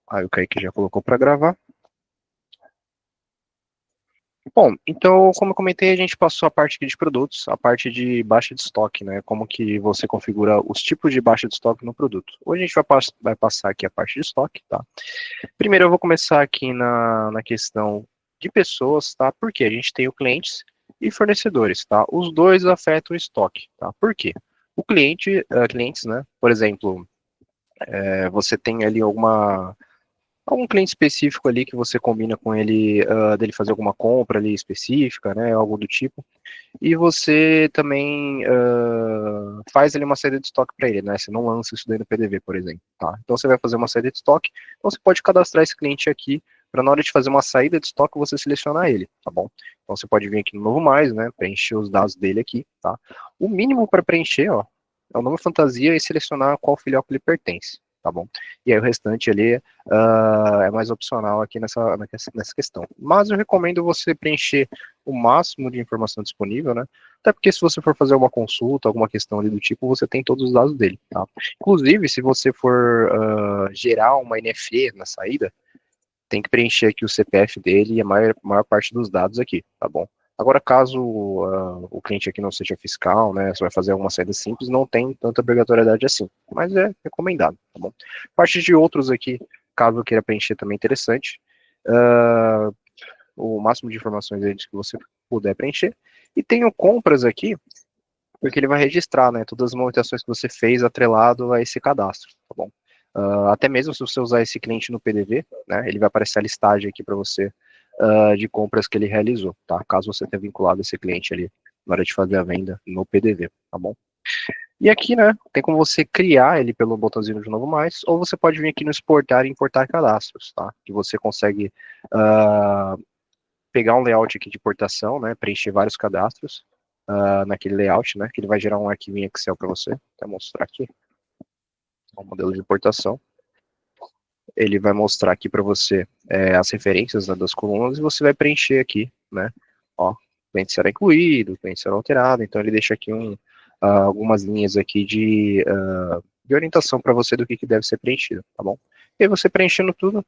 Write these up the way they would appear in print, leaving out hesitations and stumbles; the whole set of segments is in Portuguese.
Aí o Kaique já colocou para gravar. Bom, então, como eu comentei, a gente passou a parte aqui de produtos, a parte de baixa de estoque, né? Como que você configura os tipos de baixa de estoque no produto. Hoje a gente vai passar aqui a parte de estoque, tá? Primeiro eu vou começar aqui na questão de pessoas, tá? Porque a gente tem o clientes e fornecedores, tá? Os dois afetam o estoque, tá? Por quê? O cliente, clientes, né? Por exemplo, você tem ali algum cliente específico ali que você combina com ele, dele fazer alguma compra ali específica, né, algo do tipo, e você também faz ali uma saída de estoque para ele, né, você não lança isso daí no PDV, por exemplo, tá? Então você vai fazer uma saída de estoque, então você pode cadastrar esse cliente aqui, para na hora de fazer uma saída de estoque você selecionar ele, tá bom? Então você pode vir aqui no Novo Mais, né, preencher os dados dele aqui, tá? O mínimo para preencher, ó, é o nome fantasia e selecionar qual filial que ele pertence, tá bom? E aí o restante ali é mais opcional aqui nessa questão. Mas eu recomendo você preencher o máximo de informação disponível, né? Até porque se você for fazer uma consulta, alguma questão ali do tipo, você tem todos os dados dele, tá? Inclusive, se você for gerar uma NFE na saída, tem que preencher aqui o CPF dele e a maior parte dos dados aqui, tá bom? Agora, caso o cliente aqui não seja fiscal, né, você vai fazer alguma saída simples, não tem tanta obrigatoriedade assim, mas é recomendado, tá bom? Parte de outros aqui, caso eu queira preencher também interessante, uh, o máximo de informações aí que você puder preencher, e tenho compras aqui, porque ele vai registrar, né, todas as movimentações que você fez atrelado a esse cadastro, tá bom? Até mesmo se você usar esse cliente no PDV, né, ele vai aparecer a listagem aqui para você de compras que ele realizou, tá? Caso você tenha vinculado esse cliente ali na hora de fazer a venda no PDV, tá bom? E aqui, né, tem como você criar ele pelo botãozinho de novo mais, ou você pode vir aqui no exportar e importar cadastros, tá? Que você consegue pegar um layout aqui de importação, né, preencher vários cadastros naquele layout, né, que ele vai gerar um arquivo Excel para você. Vou mostrar aqui o modelo de importação. Ele vai mostrar aqui para você as referências, né, das colunas e você vai preencher aqui, né, ó, cliente será incluído, cliente será alterado, então ele deixa aqui algumas linhas aqui de orientação para você do que deve ser preenchido, tá bom? E aí você preenchendo tudo,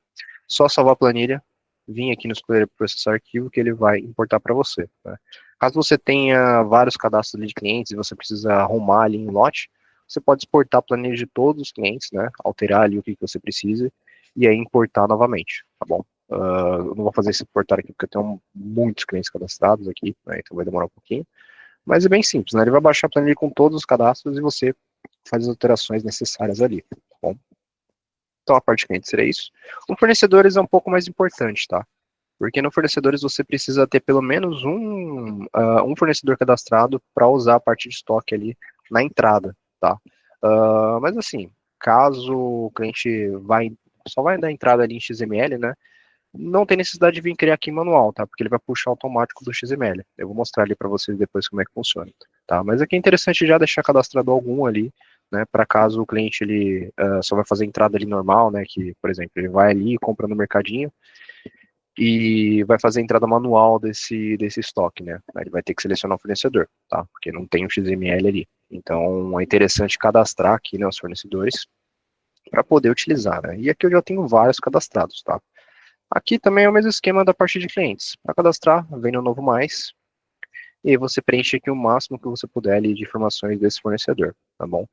só salvar a planilha, vir aqui no escolher processar arquivo que ele vai importar para você, né? Caso você tenha vários cadastros de clientes e você precisa arrumar ali em lote, você pode exportar a planilha de todos os clientes, né, alterar ali o que você precisa e aí importar novamente, tá bom? Eu não vou fazer esse importar aqui porque eu tenho muitos clientes cadastrados aqui, né, então vai demorar um pouquinho, mas é bem simples, né, ele vai baixar a planilha com todos os cadastros e você faz as alterações necessárias ali, tá bom? Então a parte de cliente seria isso. O fornecedores é um pouco mais importante, tá? Porque no fornecedores você precisa ter pelo menos um fornecedor cadastrado para usar a parte de estoque ali na entrada, tá? Mas assim, caso o cliente só vai dar entrada ali em XML, né? Não tem necessidade de vir criar aqui manual, tá? Porque ele vai puxar automático do XML. Eu vou mostrar ali para vocês depois como é que funciona, tá? Mas aqui é interessante já deixar cadastrado algum ali, né? Para caso o cliente ele só vai fazer entrada ali normal, né? Que, por exemplo, ele vai ali compra no mercadinho e vai fazer a entrada manual desse estoque, né? Ele vai ter que selecionar o fornecedor, tá? Porque não tem o XML ali. Então é interessante cadastrar aqui, né, os fornecedores para poder utilizar, né? E aqui eu já tenho vários cadastrados, tá? Aqui também é o mesmo esquema da parte de clientes. Para cadastrar, vem no Novo Mais, e aí você preenche aqui o máximo que você puder ali de informações desse fornecedor, tá bom?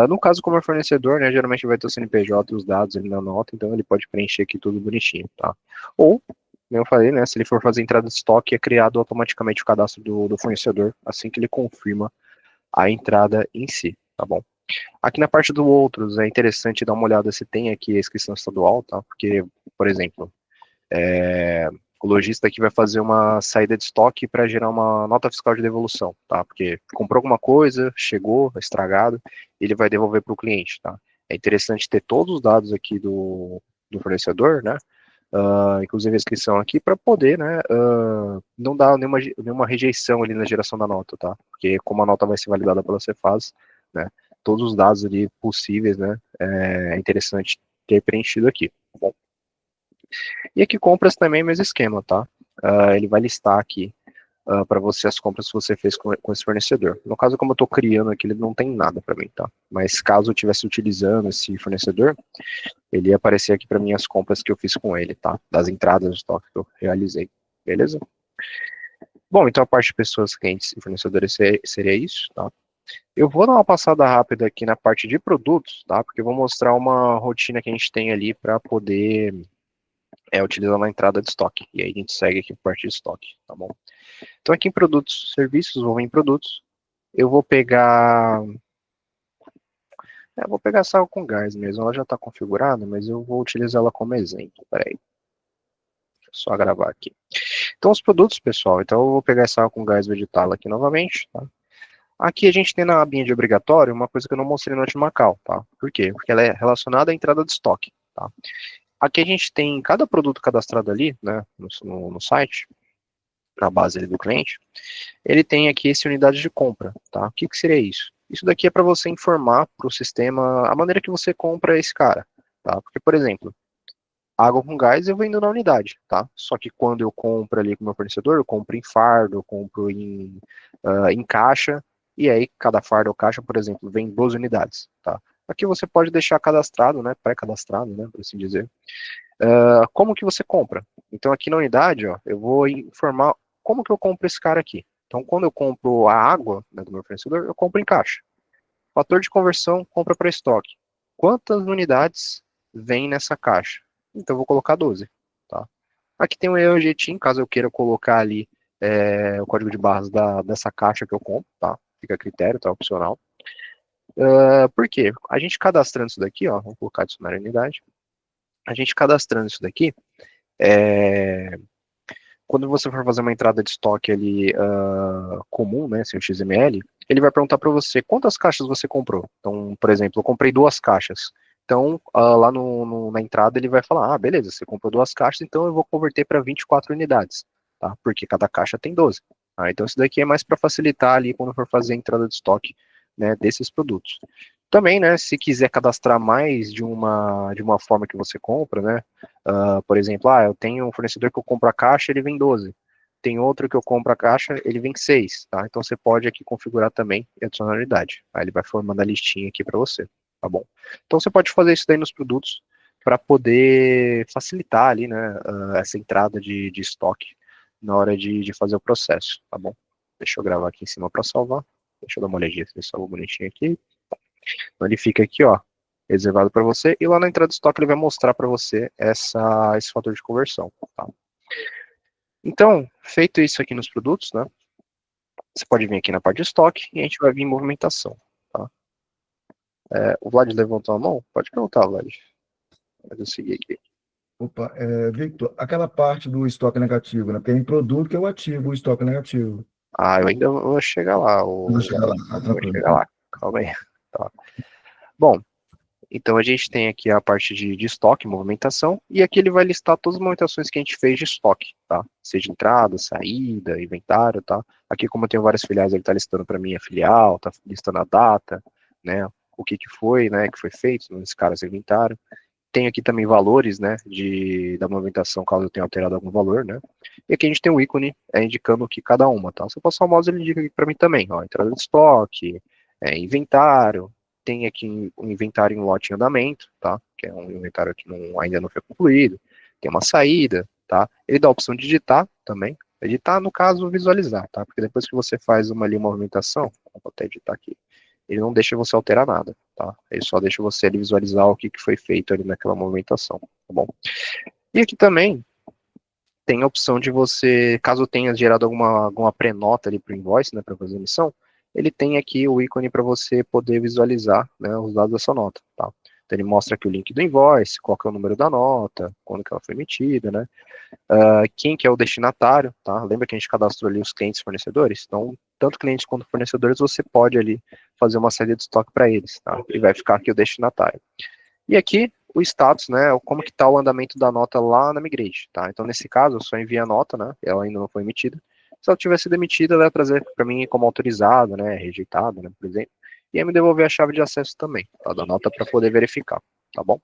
No caso, como é fornecedor, né, geralmente vai ter o CNPJ e os dados ali na nota, então ele pode preencher aqui tudo bonitinho, tá? Ou, como eu falei, né, se ele for fazer entrada de estoque, é criado automaticamente o cadastro do fornecedor, assim que ele confirma a entrada em si, tá bom? Aqui na parte do outros, é interessante dar uma olhada se tem aqui a inscrição estadual, tá? Porque, por exemplo, o lojista aqui vai fazer uma saída de estoque para gerar uma nota fiscal de devolução, tá? Porque comprou alguma coisa, chegou estragado, ele vai devolver para o cliente, tá? É interessante ter todos os dados aqui do fornecedor, né? Inclusive a inscrição aqui para poder, né? Não dar nenhuma rejeição ali na geração da nota, tá? Porque como a nota vai ser validada pela Cefaz, né? Todos os dados ali possíveis, né? É interessante ter preenchido aqui. Bom, e aqui compras também é o mesmo esquema, tá? Ele vai listar aqui para você as compras que você fez com esse fornecedor. No caso, como eu estou criando aqui, ele não tem nada para mim, tá? Mas caso eu estivesse utilizando esse fornecedor, ele ia aparecer aqui para mim as compras que eu fiz com ele, tá? Das entradas de estoque que eu realizei, beleza? Bom, então a parte de pessoas, clientes e fornecedores seria isso, tá? Eu vou dar uma passada rápida aqui na parte de produtos, tá? Porque eu vou mostrar uma rotina que a gente tem ali para poder utilizar na entrada de estoque. E aí a gente segue aqui a parte de estoque, tá bom? Então aqui em produtos, serviços, vou vir em produtos. Eu vou pegar... vou pegar essa água com gás mesmo, ela já está configurada, mas eu vou utilizar ela como exemplo. Peraí, deixa eu só gravar aqui. Então os produtos, pessoal, então eu vou pegar essa água com gás e vou editá-la aqui novamente, tá? Aqui a gente tem na abinha de obrigatório uma coisa que eu não mostrei no último Macau, tá? Por quê? Porque ela é relacionada à entrada de estoque, tá? Aqui a gente tem cada produto cadastrado ali, né, no site, na base ali do cliente, ele tem aqui esse unidade de compra, tá? O que que seria isso? Isso daqui é para você informar para o sistema a maneira que você compra esse cara, tá? Porque, por exemplo, água com gás eu vendo na unidade, tá? Só que quando eu compro ali com o meu fornecedor, eu compro em fardo, eu compro em caixa, e aí cada fardo ou caixa, por exemplo, vem 12 unidades, tá? Aqui você pode deixar cadastrado, né, pré-cadastrado, né, por assim dizer, como que você compra. Então aqui na unidade, ó, eu vou informar como que eu compro esse cara aqui. Então quando eu compro a água, né, do meu fornecedor, eu compro em caixa. Fator de conversão, compra para estoque. Quantas unidades vem nessa caixa? Então eu vou colocar 12, tá? Aqui tem o EOGTIM, caso eu queira colocar ali o código de barras dessa caixa que eu compro, tá? Fica a critério, tá? Opcional. Por quê? A gente cadastrando isso daqui, ó, vamos colocar adicionar unidade. A gente cadastrando isso daqui, quando você for fazer uma entrada de estoque ali comum, né, sem o XML, ele vai perguntar para você quantas caixas você comprou. Então, por exemplo, eu comprei 2 caixas. Então, lá na entrada ele vai falar, beleza, você comprou 2 caixas, então eu vou converter para 24 unidades, tá? Porque cada caixa tem 12. Então, isso daqui é mais para facilitar ali quando for fazer a entrada de estoque, né, desses produtos. Também, né, se quiser cadastrar mais de uma forma que você compra, né, por exemplo, eu tenho um fornecedor que eu compro a caixa, ele vem 12. Tem outro que eu compro a caixa, ele vem 6, tá? Então você pode aqui configurar também a adicionalidade. Aí ele vai formando a listinha aqui para você, tá bom? Então você pode fazer isso daí nos produtos para poder facilitar ali, né, essa entrada de estoque na hora de fazer o processo, tá bom? Deixa eu gravar aqui em cima para salvar. Deixa eu dar uma olhadinha se ele salvou bonitinho aqui. Então ele fica aqui, ó, reservado para você, e lá na entrada de estoque ele vai mostrar para você esse fator de conversão. Tá? Então, feito isso aqui nos produtos, né, você pode vir aqui na parte de estoque e a gente vai vir em movimentação. Tá? O Vlad levantou a mão? Pode perguntar, Vlad. Pode eu seguir aqui. Opa, Victor, aquela parte do estoque negativo, né? Tem produto que eu ativo o estoque negativo. Eu ainda vou chegar lá, Eu vou chegar lá, vou tranquilo. chegar lá. Calma aí. Tá. Bom, então a gente tem aqui a parte de estoque, movimentação, e aqui ele vai listar todas as movimentações que a gente fez de estoque, tá? Seja entrada, saída, inventário, tá? Aqui como eu tenho várias filiais, ele está listando para mim a filial, tá listando a data, né? O que foi, né? Que foi feito, nesse caso, inventário. Tem aqui também valores, né? Da movimentação, caso eu tenha alterado algum valor, né? E aqui a gente tem um ícone indicando que cada uma, tá? Se eu passar o mouse, ele indica aqui para mim também, ó, entrada de estoque, inventário, tem aqui um inventário em lote em andamento, tá? Que é um inventário que ainda não foi concluído. Tem uma saída, tá? Ele dá a opção de editar também. Editar, no caso, visualizar, tá? Porque depois que você faz uma movimentação, vou até editar aqui, ele não deixa você alterar nada, tá? Ele só deixa você ali visualizar o que foi feito ali naquela movimentação, tá bom? E aqui também tem a opção de você, caso tenha gerado alguma pré-nota ali para o invoice, né, para fazer a emissão, ele tem aqui o ícone para você poder visualizar, né, os dados dessa nota, tá? Então ele mostra aqui o link do invoice, qual que é o número da nota, quando que ela foi emitida, né? Quem que é o destinatário, tá? Lembra que a gente cadastrou ali os clientes e fornecedores? Então, tanto clientes quanto fornecedores, você pode ali fazer uma saída de estoque para eles, tá? E vai ficar aqui o destinatário. E aqui, o status, né, como que está o andamento da nota lá na Migrate, tá? Então, nesse caso, eu só envio a nota, né, ela ainda não foi emitida. Se ela tiver sido emitida, ela vai trazer para mim como autorizada, né, rejeitada, né, por exemplo. E aí me devolver a chave de acesso também, tá, da nota para poder verificar, tá bom?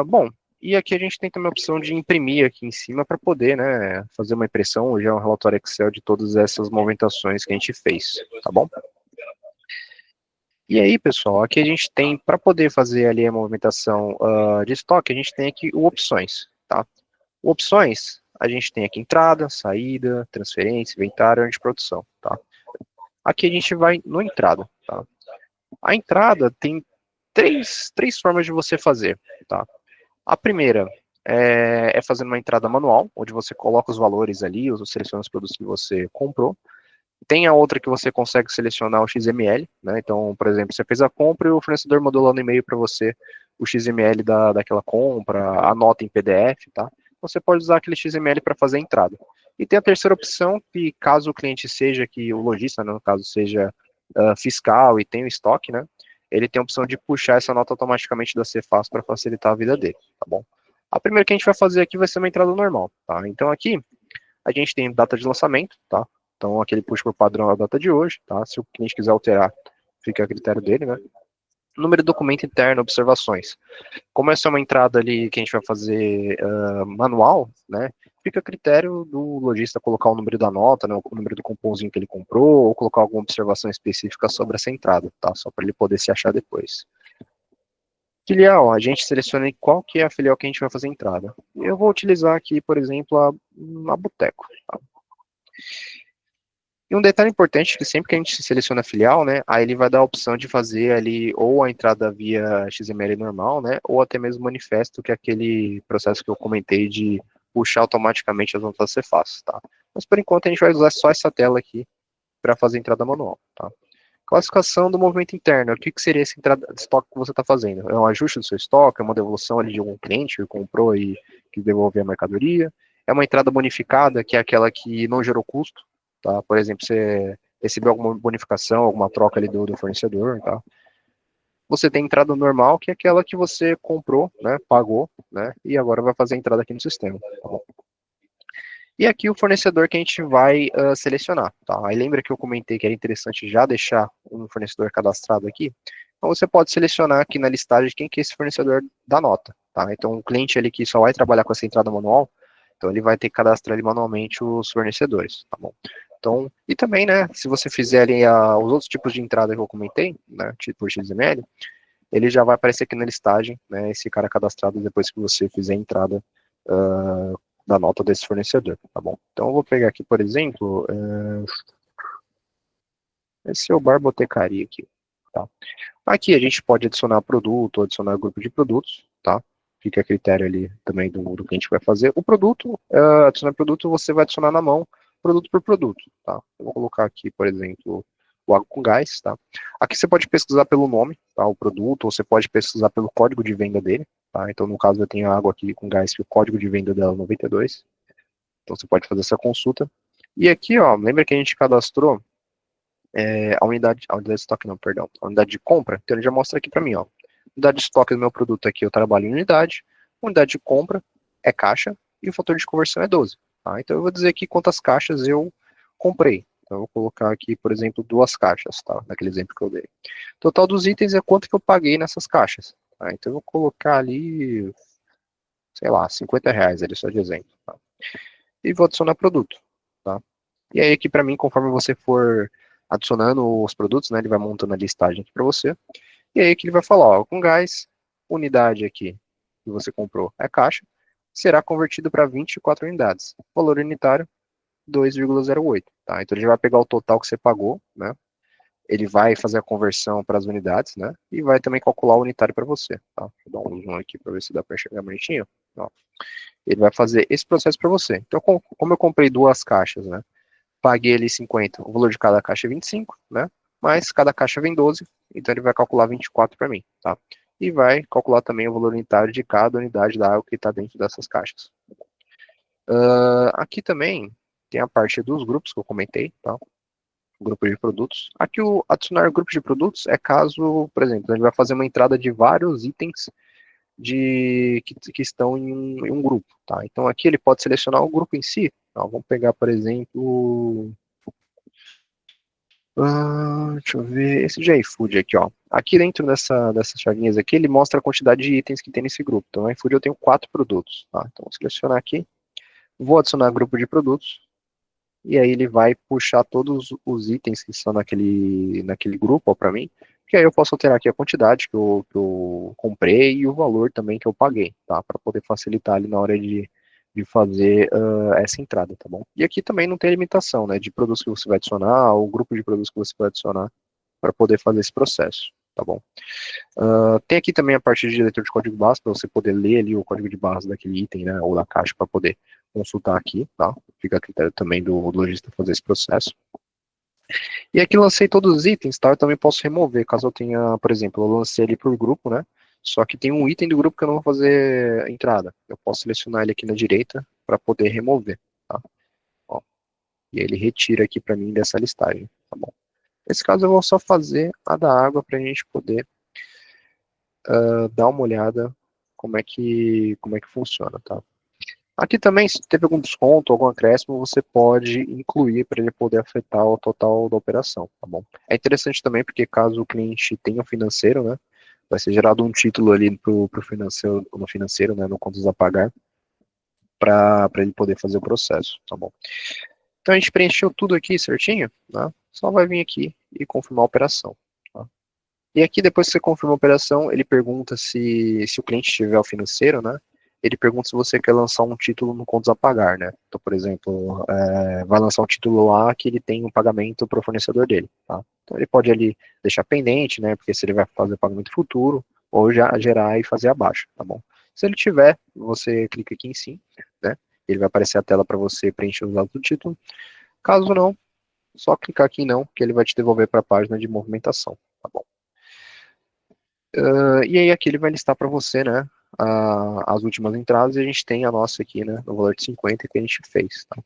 Bom, e aqui a gente tem também a opção de imprimir aqui em cima para poder, né, fazer uma impressão ou já um relatório Excel de todas essas movimentações que a gente fez, tá bom? E aí, pessoal, aqui a gente tem, para poder fazer ali a movimentação de estoque, a gente tem aqui o opções, tá? O opções, a gente tem aqui entrada, saída, transferência, inventário, ordem de produção, tá? Aqui a gente vai no entrada, tá? A entrada tem três formas de você fazer, tá? A primeira é fazendo uma entrada manual, onde você coloca os valores ali, seleciona os produtos que você comprou. Tem a outra que você consegue selecionar o XML, né? Então, por exemplo, você fez a compra e o fornecedor mandou lá no e-mail para você o XML daquela compra, a nota em PDF, tá? Você pode usar aquele XML para fazer a entrada. E tem a terceira opção, que caso o cliente seja, que o lojista, né, no caso, seja fiscal e tenha o estoque, né? Ele tem a opção de puxar essa nota automaticamente da Cefaz para facilitar a vida dele, tá bom? A primeira que a gente vai fazer aqui vai ser uma entrada normal, tá? Então aqui a gente tem data de lançamento, tá? Então aquele puxa por padrão é a data de hoje, tá? Se o cliente quiser alterar, fica a critério dele, né? Número de documento interno, observações. Como essa é uma entrada ali que a gente vai fazer manual, né? Fica a critério do lojista colocar o número da nota, né? O número do cupomzinho que ele comprou, ou colocar alguma observação específica sobre essa entrada, tá? Só para ele poder se achar depois. Filial, a gente seleciona qual que é a filial que a gente vai fazer a entrada. Eu vou utilizar aqui, por exemplo, a Boteco. Tá? E um detalhe importante é que sempre que a gente seleciona a filial, né, aí ele vai dar a opção de fazer ali ou a entrada via XML normal, né, ou até mesmo manifesto, que é aquele processo que eu comentei de puxar automaticamente as notas Cefaz, tá? Mas por enquanto a gente vai usar só essa tela aqui para fazer a entrada manual, tá? Classificação do movimento interno. O que seria esse entrada de estoque que você está fazendo? É um ajuste do seu estoque? É uma devolução ali de algum cliente que comprou e que devolveu a mercadoria? É uma entrada bonificada, que é aquela que não gerou custo, tá? Por exemplo, você recebeu alguma bonificação, alguma troca ali do fornecedor, tá? Você tem entrada normal, que é aquela que você comprou, né, pagou, né, e agora vai fazer a entrada aqui no sistema, tá bom? E aqui o fornecedor que a gente vai selecionar, tá? Aí lembra que eu comentei que era interessante já deixar um fornecedor cadastrado aqui? Então você pode selecionar aqui na listagem quem que é esse fornecedor da nota, tá? Então o cliente ali que só vai trabalhar com essa entrada manual, então ele vai ter que cadastrar ali manualmente os fornecedores, tá bom? Então, e também, né, se você fizer ali os outros tipos de entrada que eu comentei, né, tipo XML, ele já vai aparecer aqui na listagem, né, esse cara cadastrado depois que você fizer a entrada da nota desse fornecedor, tá bom? Então eu vou pegar aqui, por exemplo, esse é o Barbotecaria aqui, tá? Aqui a gente pode adicionar produto, adicionar grupo de produtos, tá? Fica a critério ali também do que a gente vai fazer. O produto, adicionar produto, você vai adicionar na mão, produto por produto, tá? Eu vou colocar aqui, por exemplo, o água com gás, tá? Aqui você pode pesquisar pelo nome, tá? O produto, ou você pode pesquisar pelo código de venda dele, tá? Então, no caso, eu tenho a água aqui com gás, que o código de venda dela é 92. Então, você pode fazer essa consulta. E aqui, ó, lembra que a gente cadastrou a unidade de estoque não, perdão, a unidade de compra, então ele já mostra aqui para mim, ó, unidade de estoque do meu produto aqui, eu trabalho em unidade de compra é caixa, e o fator de conversão é 12, tá? Então eu vou dizer aqui quantas caixas eu comprei, então eu vou colocar aqui, por exemplo, 2 caixas, tá, naquele exemplo que eu dei. Total dos itens é quanto que eu paguei nessas caixas, tá? Então eu vou colocar ali, sei lá, R$ 50 ali, só de exemplo, tá? E vou adicionar produto, tá? E aí aqui para mim, conforme você for adicionando os produtos, né, ele vai montando a listagem aqui para você. E aí que ele vai falar, ó, com gás, unidade aqui que você comprou é caixa, será convertido para 24 unidades. Valor unitário 2,08, tá? Então ele já vai pegar o total que você pagou, né? Ele vai fazer a conversão para as unidades, né? E vai também calcular o unitário para você, tá? Vou dar um zoom aqui para ver se dá para enxergar bonitinho. Ó. Ele vai fazer esse processo para você. Então, como eu comprei 2 caixas, né? Paguei ali 50, o valor de cada caixa é 25, né? Mas cada caixa vem 12, então ele vai calcular 24 para mim, tá? E vai calcular também o valor unitário de cada unidade da água que está dentro dessas caixas. Aqui também tem a parte dos grupos que eu comentei, tá? Grupo de produtos. Aqui o adicionar grupos de produtos é caso, por exemplo, ele vai fazer uma entrada de vários itens que estão em um grupo, tá? Então aqui ele pode selecionar o grupo em si. Então, vamos pegar, por exemplo, deixa eu ver, esse de iFood aqui, ó. Aqui dentro dessas chavinhas aqui, ele mostra a quantidade de itens que tem nesse grupo. Então, no iFood eu tenho 4 produtos, tá? Então, vou selecionar aqui, vou adicionar grupo de produtos, e aí ele vai puxar todos os itens que estão naquele grupo, ó, para mim. que aí eu posso alterar aqui a quantidade que eu comprei e o valor também que eu paguei, tá? Para poder facilitar ali na hora de fazer essa entrada, tá bom? E aqui também não tem limitação, né, de produtos que você vai adicionar, ou grupo de produtos que você vai adicionar para poder fazer esse processo, tá bom? Tem aqui também a parte de leitor de código de barras, para você poder ler ali o código de barras daquele item, né, ou da caixa, para poder consultar aqui, tá? Fica a critério também do lojista fazer esse processo. E aqui eu lancei todos os itens, tá? Eu também posso remover, caso eu tenha, por exemplo, eu lancei ele por grupo, né? Só que tem um item do grupo que eu não vou fazer entrada. Eu posso selecionar ele aqui na direita para poder remover, tá? Ó, e ele retira aqui para mim dessa listagem, tá bom? Nesse caso eu vou só fazer a da água para a gente poder dar uma olhada como é que funciona, tá? Aqui também, se teve algum desconto, algum acréscimo, você pode incluir para ele poder afetar o total da operação, tá bom? É interessante também porque caso o cliente tenha um financeiro, né, vai ser gerado um título ali pro financeiro, no financeiro, né, no contas a pagar, para ele poder fazer o processo, tá bom? Então a gente preencheu tudo aqui certinho, né? Só vai vir aqui e confirmar a operação, tá? E aqui, depois que você confirma a operação, ele pergunta se o cliente tiver o financeiro, né? Ele pergunta se você quer lançar um título no contas a pagar, né? Então, por exemplo, vai lançar um título lá que ele tem um pagamento para o fornecedor dele, tá? Então, ele pode ali deixar pendente, né? Porque se ele vai fazer pagamento futuro, ou já gerar e fazer abaixo, tá bom? Se ele tiver, você clica aqui em sim, né? Ele vai aparecer a tela para você preencher os dados do título. Caso não, só clicar aqui em não, que ele vai te devolver para a página de movimentação, tá bom? E aí aqui ele vai listar para você, né, as últimas entradas, e a gente tem a nossa aqui, né, no valor de 50 que a gente fez, tá?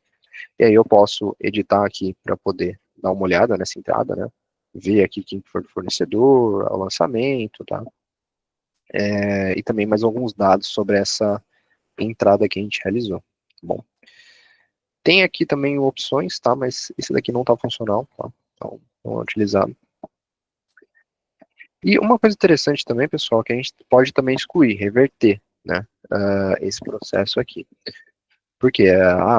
E aí eu posso editar aqui para poder dar uma olhada nessa entrada, né, ver aqui quem foi o fornecedor, o lançamento, tá? E também mais alguns dados sobre essa entrada que a gente realizou, tá bom? Tem aqui também opções, tá, mas esse daqui não está funcional, tá? Então, não é utilizado. E uma coisa interessante também, pessoal, que a gente pode também excluir, reverter, né, esse processo aqui. Porque,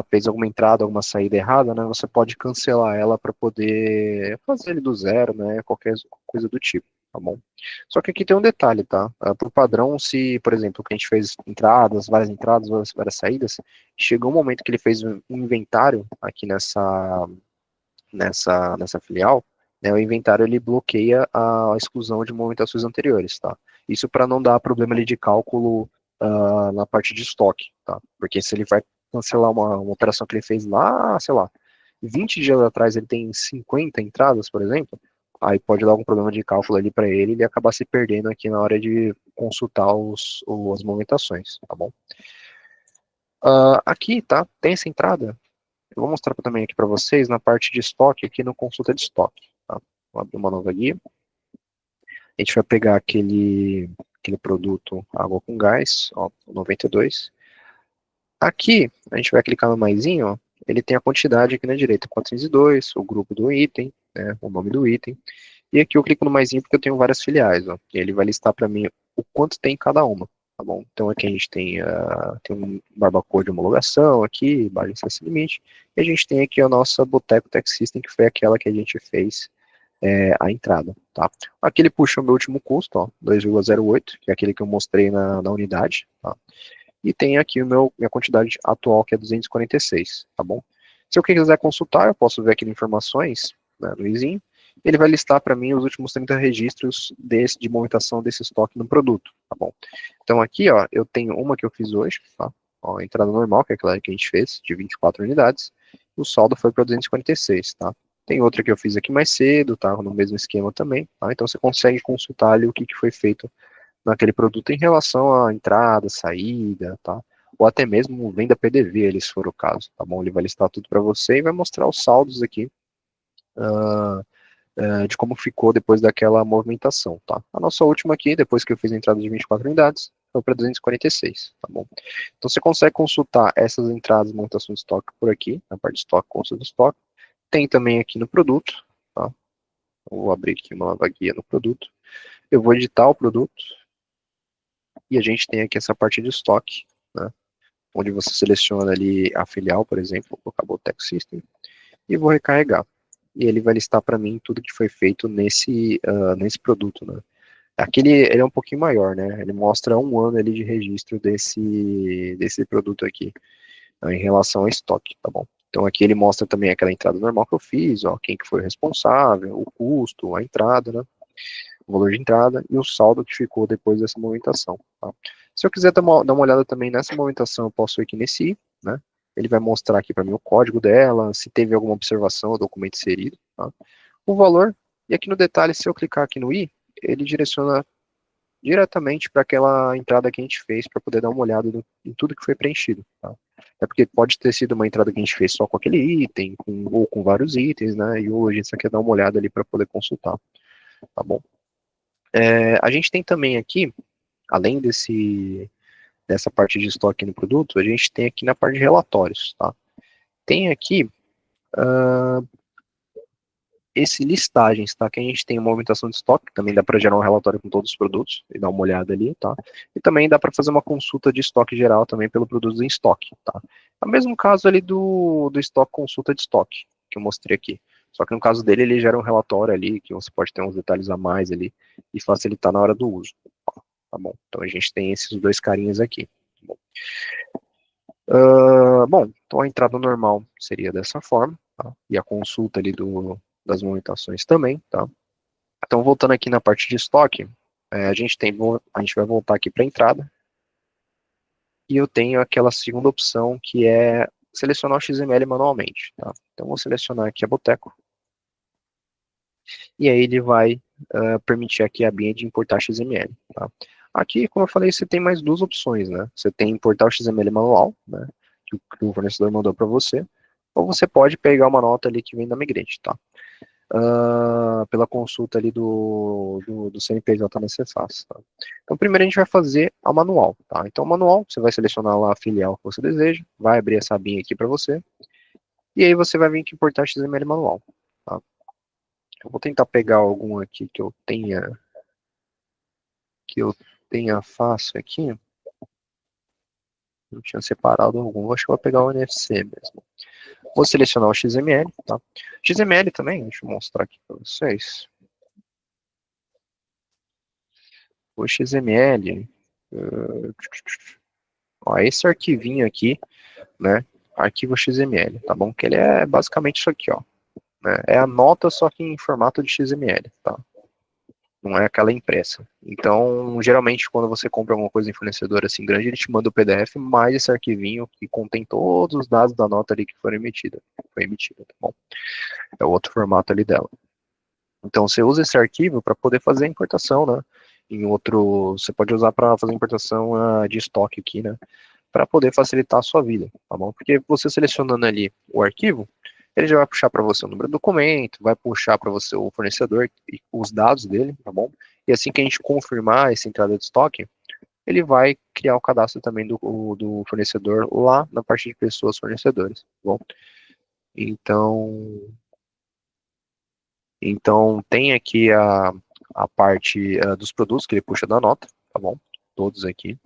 fez alguma entrada, alguma saída errada, né, você pode cancelar ela para poder fazer ele do zero, né, qualquer coisa do tipo, tá bom? Só que aqui tem um detalhe, tá? Por padrão, se, por exemplo, que a gente fez entradas, várias saídas, chegou um momento que ele fez um inventário aqui nessa filial, né, o inventário ele bloqueia a exclusão de movimentações anteriores, tá? Isso para não dar problema ali de cálculo na parte de estoque, tá? Porque se ele vai cancelar uma operação que ele fez lá, sei lá, 20 dias atrás ele tem 50 entradas, por exemplo, aí pode dar algum problema de cálculo ali para ele e ele acabar se perdendo aqui na hora de consultar as movimentações, tá bom? Aqui, tá? Tem essa entrada, eu vou mostrar também aqui para vocês na parte de estoque, aqui no consulta de estoque. Tá? Vou abrir uma nova guia. A gente vai pegar aquele produto água com gás, ó, 92. Aqui, a gente vai clicar no maisinho, ó, ele tem a quantidade aqui na direita, 402, o grupo do item, né, o nome do item. E aqui eu clico no maisinho porque eu tenho várias filiais, ó, e ele vai listar para mim o quanto tem em cada uma, tá bom? Então aqui a gente tem um barbacoa de homologação aqui, margem sem limite, e a gente tem aqui a nossa Boteco Tech System, que foi aquela que a gente fez a entrada, tá? Aqui ele puxa o meu último custo, ó, 2,08, que é aquele que eu mostrei na unidade, tá? E tem aqui minha quantidade atual, que é 246, tá bom? Se eu quiser consultar, eu posso ver aqui informações, né, no izinho, ele vai listar para mim os últimos 30 registros de movimentação desse estoque no produto, tá bom? Então aqui, ó, eu tenho uma que eu fiz hoje, tá? Ó, a entrada normal, que é aquela que a gente fez, de 24 unidades, o saldo foi para 246, tá? Tem outra que eu fiz aqui mais cedo, tá? No mesmo esquema também, tá? Então você consegue consultar ali o que foi feito naquele produto em relação à entrada, saída, tá? Ou até mesmo venda PDV, ele, se for o caso, tá bom? Ele vai listar tudo para você e vai mostrar os saldos aqui uh, de como ficou depois daquela movimentação, tá? A nossa última aqui, depois que eu fiz a entrada de 24 unidades, foi para 246, tá bom? Então você consegue consultar essas entradas e movimentação de estoque por aqui, na parte de estoque, consulta de estoque. Tem também aqui no produto, tá? Vou abrir aqui uma nova guia no produto. Eu vou editar o produto, e a gente tem aqui essa parte de estoque, né, onde você seleciona ali a filial, por exemplo, vou colocar o Tech System, e vou recarregar. e ele vai listar para mim tudo que foi feito nesse produto, né? Aqui ele é um pouquinho maior, né? Ele mostra um ano ali de registro desse produto aqui, em relação ao estoque, tá bom? Então aqui ele mostra também aquela entrada normal que eu fiz, ó, quem que foi o responsável, o custo, a entrada, né? O valor de entrada e o saldo que ficou depois dessa movimentação, tá? Se eu quiser dar uma olhada também nessa movimentação, eu posso ir aqui nesse I, né? Ele vai mostrar aqui para mim o código dela, se teve alguma observação ou documento inserido, tá? O valor, e aqui no detalhe, se eu clicar aqui no I, ele direciona diretamente para aquela entrada que a gente fez para poder dar uma olhada em tudo que foi preenchido, tá? É porque pode ter sido uma entrada que a gente fez só com aquele item, ou com vários itens, né? E hoje a gente só quer dar uma olhada ali para poder consultar, tá bom? A gente tem também aqui, além dessa parte de estoque no produto, a gente tem aqui na parte de relatórios, tá? Tem aqui esse listagens, tá? Que a gente tem uma movimentação de estoque, também dá para gerar um relatório com todos os produtos e dar uma olhada ali, tá? E também dá para fazer uma consulta de estoque geral também pelo produto em estoque, tá? É o mesmo caso ali do estoque, consulta de estoque, que eu mostrei aqui. Só que no caso dele, ele gera um relatório ali, que você pode ter uns detalhes a mais ali e facilitar na hora do uso, tá bom? Então a gente tem esses dois carinhas aqui. Tá bom? Bom, então a entrada normal seria dessa forma, tá? E a consulta ali das movimentações também, tá? Então, voltando aqui na parte de estoque, a gente vai voltar aqui para a entrada, e eu tenho aquela segunda opção, que é selecionar o XML manualmente, tá? Então, vou selecionar aqui a Boteco, e aí ele vai permitir aqui a abinha de importar XML, tá? Aqui, como eu falei, você tem mais duas opções, né? Você tem importar o XML manual, né? Que o fornecedor mandou para você, ou você pode pegar uma nota ali que vem da Migrate, tá? Pela consulta ali do CNPJ na Cefaz, tá? Então, primeiro a gente vai fazer a manual, tá? Então, manual, você vai selecionar lá a filial que você deseja, vai abrir essa abinha aqui para você, e aí você vai vir aqui importar XML manual, tá? Eu vou tentar pegar algum aqui que eu tenha fácil aqui. Não tinha separado algum, acho que eu vou pegar o NFC mesmo. Vou selecionar o XML, tá? XML também, deixa eu mostrar aqui para vocês. O XML, ó, esse arquivinho aqui, né? Arquivo XML, tá bom? Que ele é basicamente isso aqui, ó. Né? É a nota, só que em formato de XML, tá? Não é aquela impressa. Então, geralmente, quando você compra alguma coisa em fornecedor assim grande, ele te manda o PDF mais esse arquivinho que contém todos os dados da nota ali que foi emitida, tá bom? É o outro formato ali dela. Então, você usa esse arquivo para poder fazer a importação, né? Você pode usar para fazer a importação de estoque aqui, né? Para poder facilitar a sua vida, tá bom? Porque você selecionando ali o arquivo, ele já vai puxar para você o número do documento, vai puxar para você o fornecedor e os dados dele, tá bom? E assim que a gente confirmar essa entrada de estoque, ele vai criar o cadastro também do fornecedor lá na parte de pessoas fornecedoras, tá bom? Então tem aqui a parte dos produtos que ele puxa da nota, tá bom? Todos aqui.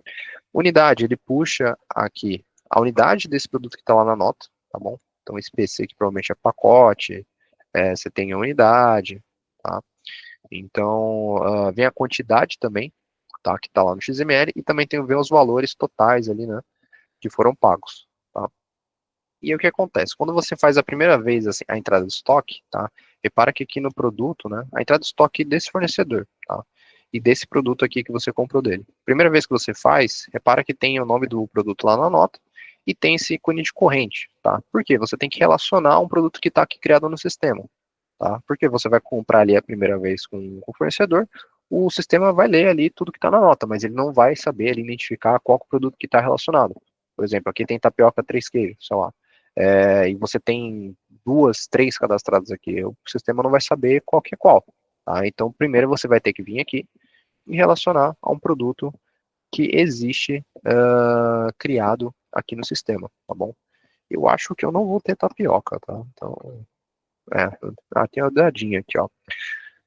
Unidade, ele puxa aqui a unidade desse produto que está lá na nota, tá bom? Então esse PC que provavelmente é pacote, você tem a unidade, tá? Então vem a quantidade também, tá? Que está lá no XML, e também vem os valores totais ali, né? Que foram pagos, tá? E aí, o que acontece? Quando você faz a primeira vez assim, a entrada de estoque, tá? Repara que aqui no produto, né? A entrada de estoque desse fornecedor, tá? E desse produto aqui que você comprou dele. Primeira vez que você faz, repara que tem o nome do produto lá na nota e tem esse ícone de corrente, tá? Por quê? Você tem que relacionar um produto que está aqui criado no sistema, tá? Porque você vai comprar ali a primeira vez com o fornecedor, o sistema vai ler ali tudo que está na nota, mas ele não vai saber ali, identificar qual é o produto que está relacionado. Por exemplo, aqui tem tapioca 3 queijos, sei lá. E você tem duas, três cadastradas aqui, o sistema não vai saber qual que é qual. Tá? Então, primeiro você vai ter que vir aqui e relacionar a um produto que existe criado aqui no sistema, tá bom? Eu acho que eu não vou ter tapioca, tá? Então, tem a dadinha aqui, ó.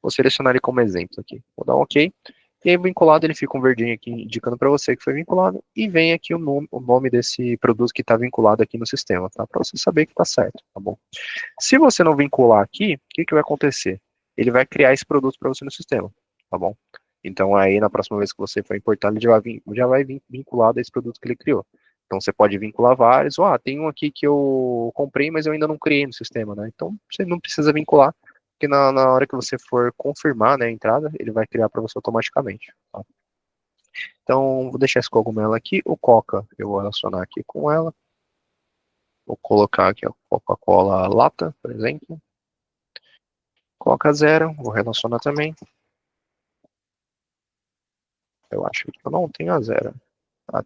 Vou selecionar ele como exemplo aqui. Vou dar um OK. E aí vinculado ele fica um verdinho aqui indicando para você que foi vinculado e vem aqui o nome desse produto que está vinculado aqui no sistema, tá? Para você saber que está certo, tá bom? Se você não vincular aqui, o que, que vai acontecer? Ele vai criar esse produto para você no sistema, tá bom? Então aí na próxima vez que você for importar, ele já vai vir vinculado a esse produto que ele criou. Então você pode vincular vários, tem um aqui que eu comprei, mas eu ainda não criei no sistema, né? Então você não precisa vincular, porque na hora que você for confirmar, né, a entrada, ele vai criar para você automaticamente, tá? Então vou deixar esse cogumelo aqui, o Coca eu vou relacionar aqui com ela, vou colocar aqui a Coca-Cola lata, por exemplo, Coca zero, vou relacionar também, eu acho que eu não tenho a zero,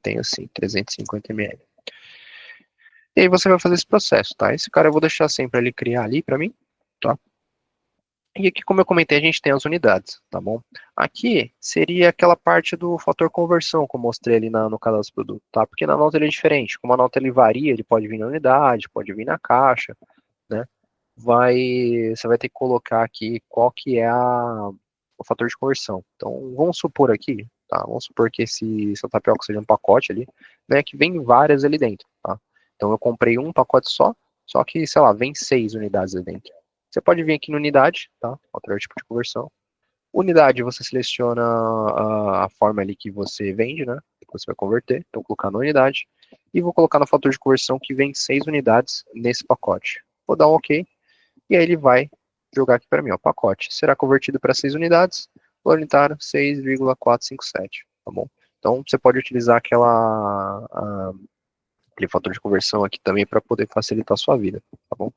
tenho sim, 350 ml. E aí você vai fazer esse processo, tá? Esse cara eu vou deixar sempre ele criar ali para mim, tá? E aqui, como eu comentei, a gente tem as unidades, tá bom? Aqui seria aquela parte do fator conversão que eu mostrei ali no cadastro do produto, tá? Porque na nota ele é diferente. Como a nota ele varia, ele pode vir na unidade, pode vir na caixa, né? Você vai ter que colocar aqui qual que é o fator de conversão. Então, vamos supor aqui, tá? Vamos supor que essa tapioca seja um pacote ali, né? Que vem várias ali dentro, tá? Então, eu comprei um pacote só que, sei lá, vem 6 unidades ali dentro. Você pode vir aqui no unidade, tá? Alterar o tipo de conversão. Unidade, você seleciona a forma ali que você vende, né? Que você vai converter. Então, vou colocar na unidade. E vou colocar no fator de conversão que vem 6 unidades nesse pacote. Vou dar um OK. E aí ele vai jogar aqui para mim, ó, pacote. Será convertido para 6 unidades. Valor unitário 6,457, tá bom? Então, você pode utilizar aquele fator de conversão aqui também para poder facilitar a sua vida, tá bom?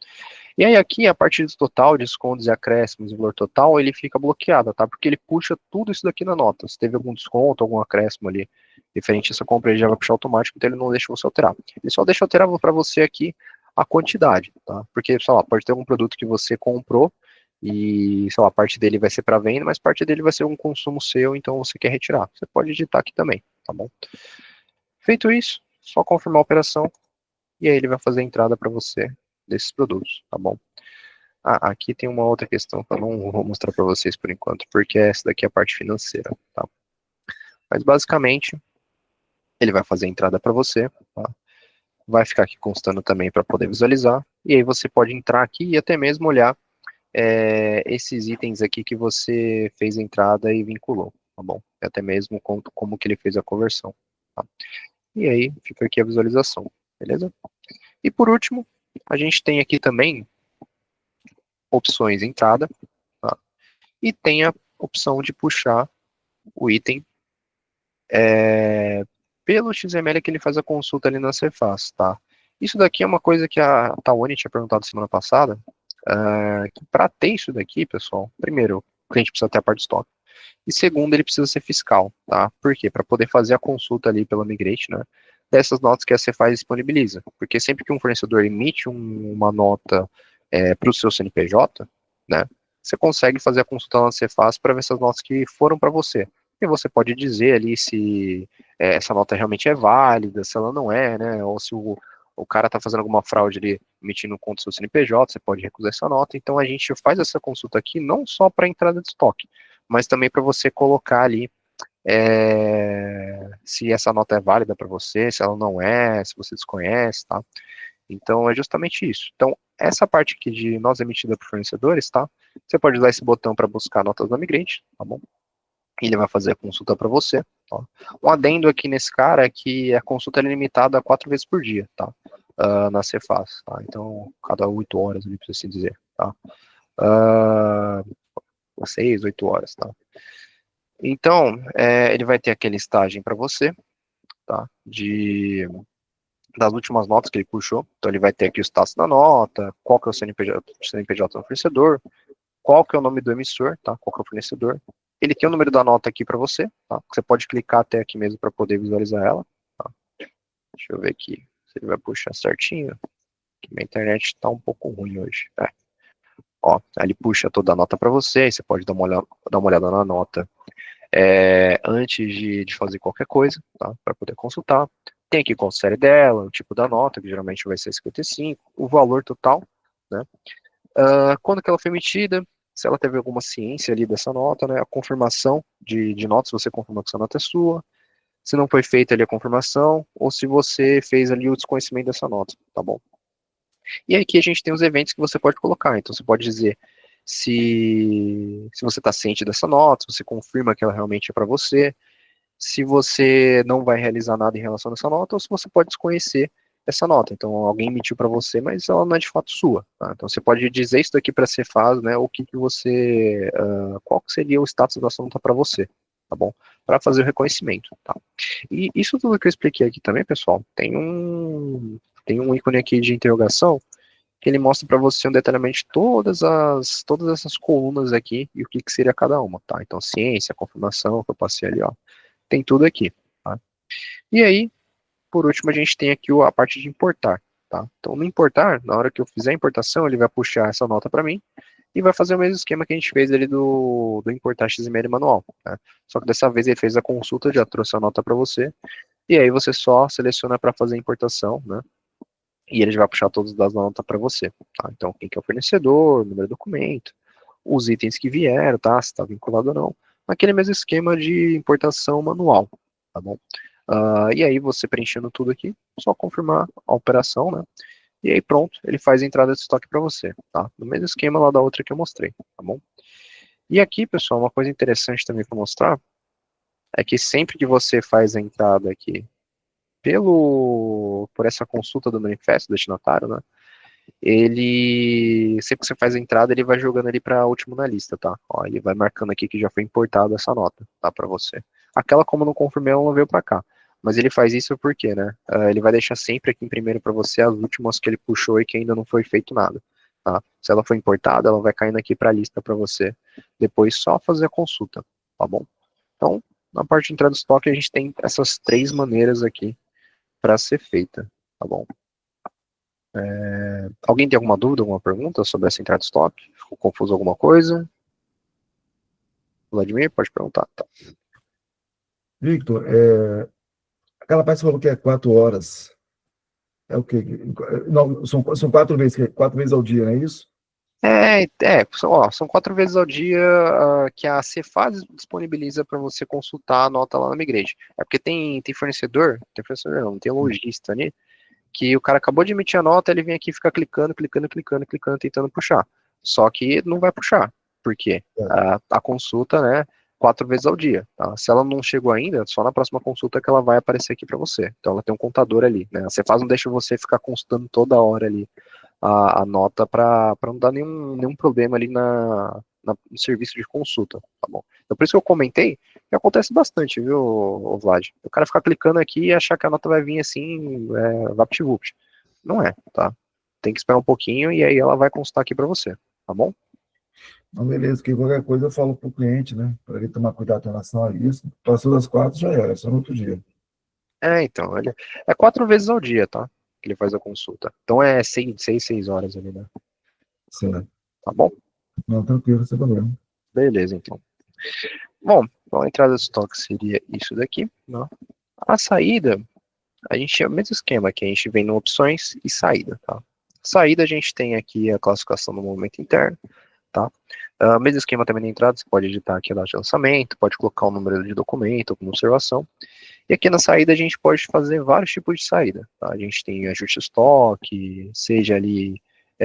E aí aqui, a partir do total, descontos e acréscimos e valor total, ele fica bloqueado, tá? Porque ele puxa tudo isso daqui na nota. Se teve algum desconto, algum acréscimo ali, referente a essa compra, ele já vai puxar automático, então ele não deixa você alterar. Ele só deixa alterar para você aqui a quantidade, tá? Porque, sei lá, pode ter um produto que você comprou e, sei lá, parte dele vai ser para venda, mas parte dele vai ser um consumo seu, então você quer retirar. Você pode editar aqui também, tá bom? Feito isso, só confirmar a operação e aí ele vai fazer a entrada para você desses produtos, tá bom? Aqui tem uma outra questão que eu não vou mostrar para vocês por enquanto, porque essa daqui é a parte financeira, tá? Mas basicamente, ele vai fazer a entrada para você, tá? Vai ficar aqui constando também para poder visualizar, e aí você pode entrar aqui e até mesmo olhar esses itens aqui que você fez a entrada e vinculou, tá bom? E até mesmo como que ele fez a conversão, tá? E aí fica aqui a visualização, beleza? E por último, a gente tem aqui também opções entrada, tá? E tem a opção de puxar o item pelo XML que ele faz a consulta ali na Cefaz, tá? Isso daqui é uma coisa que a Tawane tinha perguntado semana passada, que para ter isso daqui, pessoal, primeiro, o cliente precisa ter a parte de estoque, e segundo, ele precisa ser fiscal, tá? Por quê? Para poder fazer a consulta ali pela Migrate, né, dessas notas que a Cefaz disponibiliza, porque sempre que um fornecedor emite uma nota para o seu CNPJ, né, você consegue fazer a consulta na Cefaz para ver essas notas que foram para você. E você pode dizer ali se essa nota realmente é válida, se ela não é, né, ou se o cara está fazendo alguma fraude ali, emitindo contra o seu CNPJ, você pode recusar essa nota. Então a gente faz essa consulta aqui não só para entrada de estoque, mas também para você colocar ali se essa nota é válida para você, se ela não é, se você desconhece, tá? Então é justamente isso. Então, essa parte aqui de nota emitida por fornecedores, tá? Você pode usar esse botão para buscar notas da Migrante, tá bom? Ele vai fazer a consulta para você. Tá? Um adendo aqui nesse cara é que a consulta é limitada a 4 vezes por dia, tá? Na Cefaz, tá? Então, cada 8 horas, ali, para assim dizer, tá? 6, 8 horas, tá? Então, ele vai ter aquele estágio para você, tá? Das últimas notas que ele puxou. Então, ele vai ter aqui o status da nota, qual que é o CNPJ do fornecedor, qual que é o nome do emissor, tá? Qual que é o fornecedor. Ele tem o número da nota aqui para você, tá? Você pode clicar até aqui mesmo para poder visualizar ela, tá? Deixa eu ver aqui se ele vai puxar certinho. Que minha internet está um pouco ruim hoje. Ó, ele puxa toda a nota para você, aí você pode dar uma olhada na nota antes de fazer qualquer coisa, tá? Para poder consultar. Tem aqui qual série dela, o tipo da nota, que geralmente vai ser 55, o valor total, né? Quando que ela foi emitida, se ela teve alguma ciência ali dessa nota, né, a confirmação de nota, se você confirma que essa nota é sua, se não foi feita ali a confirmação, ou se você fez ali o desconhecimento dessa nota, tá bom? E aqui a gente tem os eventos que você pode colocar, então você pode dizer se você está ciente dessa nota, se você confirma que ela realmente é para você, se você não vai realizar nada em relação a essa nota, ou se você pode desconhecer essa nota. Então, alguém emitiu para você, mas ela não é de fato sua. Tá? Então, você pode dizer isso daqui para a Cefaz, né, o que, que você, qual que seria o status dessa nota para você, tá bom? Para fazer o reconhecimento, tá? E isso tudo que eu expliquei aqui também, pessoal, tem um ícone aqui de interrogação que ele mostra para você um detalhamento de todas essas colunas aqui e o que, que seria cada uma, tá? Então, ciência, confirmação, que eu passei ali, ó, tem tudo aqui, tá? E aí, por último, a gente tem aqui a parte de importar, tá? Então, no importar, na hora que eu fizer a importação, ele vai puxar essa nota para mim e vai fazer o mesmo esquema que a gente fez ali do importar XML manual, tá? Só que dessa vez ele fez a consulta, já trouxe a nota para você, e aí você só seleciona para fazer a importação, né? E ele já vai puxar todos os dados da nota para você, tá? Então, quem que é o fornecedor, número do documento, os itens que vieram, tá? Se está vinculado ou não. Naquele mesmo esquema de importação manual, tá bom? E aí você preenchendo tudo aqui, só confirmar a operação, né? E aí pronto, ele faz a entrada de estoque para você, tá? No mesmo esquema lá da outra que eu mostrei, tá bom? E aqui, pessoal, uma coisa interessante também para mostrar é que sempre que você faz a entrada aqui por essa consulta do manifesto do destinatário, né? Ele, sempre que você faz a entrada, ele vai jogando ali para último na lista, tá? Ó, ele vai marcando aqui que já foi importada essa nota, tá, para você. Aquela, como eu não confirmei, ela não veio para cá. Mas ele faz isso porque, né? Ele vai deixar sempre aqui em primeiro para você as últimas que ele puxou e que ainda não foi feito nada, tá? Se ela foi importada, ela vai caindo aqui para a lista para você. Depois só fazer a consulta, tá bom? Então, na parte de entrada do estoque, a gente tem essas três maneiras aqui para ser feita, tá bom? Alguém tem alguma dúvida, alguma pergunta sobre essa entrada de estoque? Ficou confuso alguma coisa? Vladimir, pode perguntar. Tá. Victor, aquela parte que você falou que é 4 horas. É o quê? Não, são 4 vezes, 4 vezes ao dia, não é isso? São 4 vezes ao dia que a Cefaz disponibiliza para você consultar a nota lá na Migrade. É porque tem fornecedor não, tem lojista ali, que o cara acabou de emitir a nota, ele vem aqui e fica clicando, clicando, clicando, clicando, tentando puxar. Só que não vai puxar. Por quê? É. A consulta, né, 4 vezes ao dia. Tá? Se ela não chegou ainda, só na próxima consulta que ela vai aparecer aqui para você. Então ela tem um contador ali. Né? A Cefaz não deixa você ficar consultando toda hora ali a nota para não dar nenhum problema ali no serviço de consulta, tá bom? Então por isso que eu comentei que acontece bastante, viu, Vlad? O cara ficar clicando aqui e achar que a nota vai vir assim, vapt-vupt. Não é, tá? Tem que esperar um pouquinho e aí ela vai constar aqui para você, tá bom? Não, beleza, que qualquer coisa eu falo para o cliente, né? Para ele tomar cuidado em relação a isso. Passou das 4, já era, só no outro dia. Então, é 4 vezes ao dia, tá? Que ele faz a consulta. Então é 6 horas ali, né? Certo. Tá bom? Não, tranquilo, sem problema. Beleza, então. Bom, então a entrada do estoque seria isso daqui, né? A saída, a gente tinha o mesmo esquema, que a gente vem no opções e saída, tá? Saída a gente tem aqui a classificação do movimento interno, tá? Mesmo esquema também na entrada, você pode editar aqui a data de lançamento, pode colocar o número de documento, como observação. E aqui na saída a gente pode fazer vários tipos de saída, tá? A gente tem ajuste de estoque, seja ali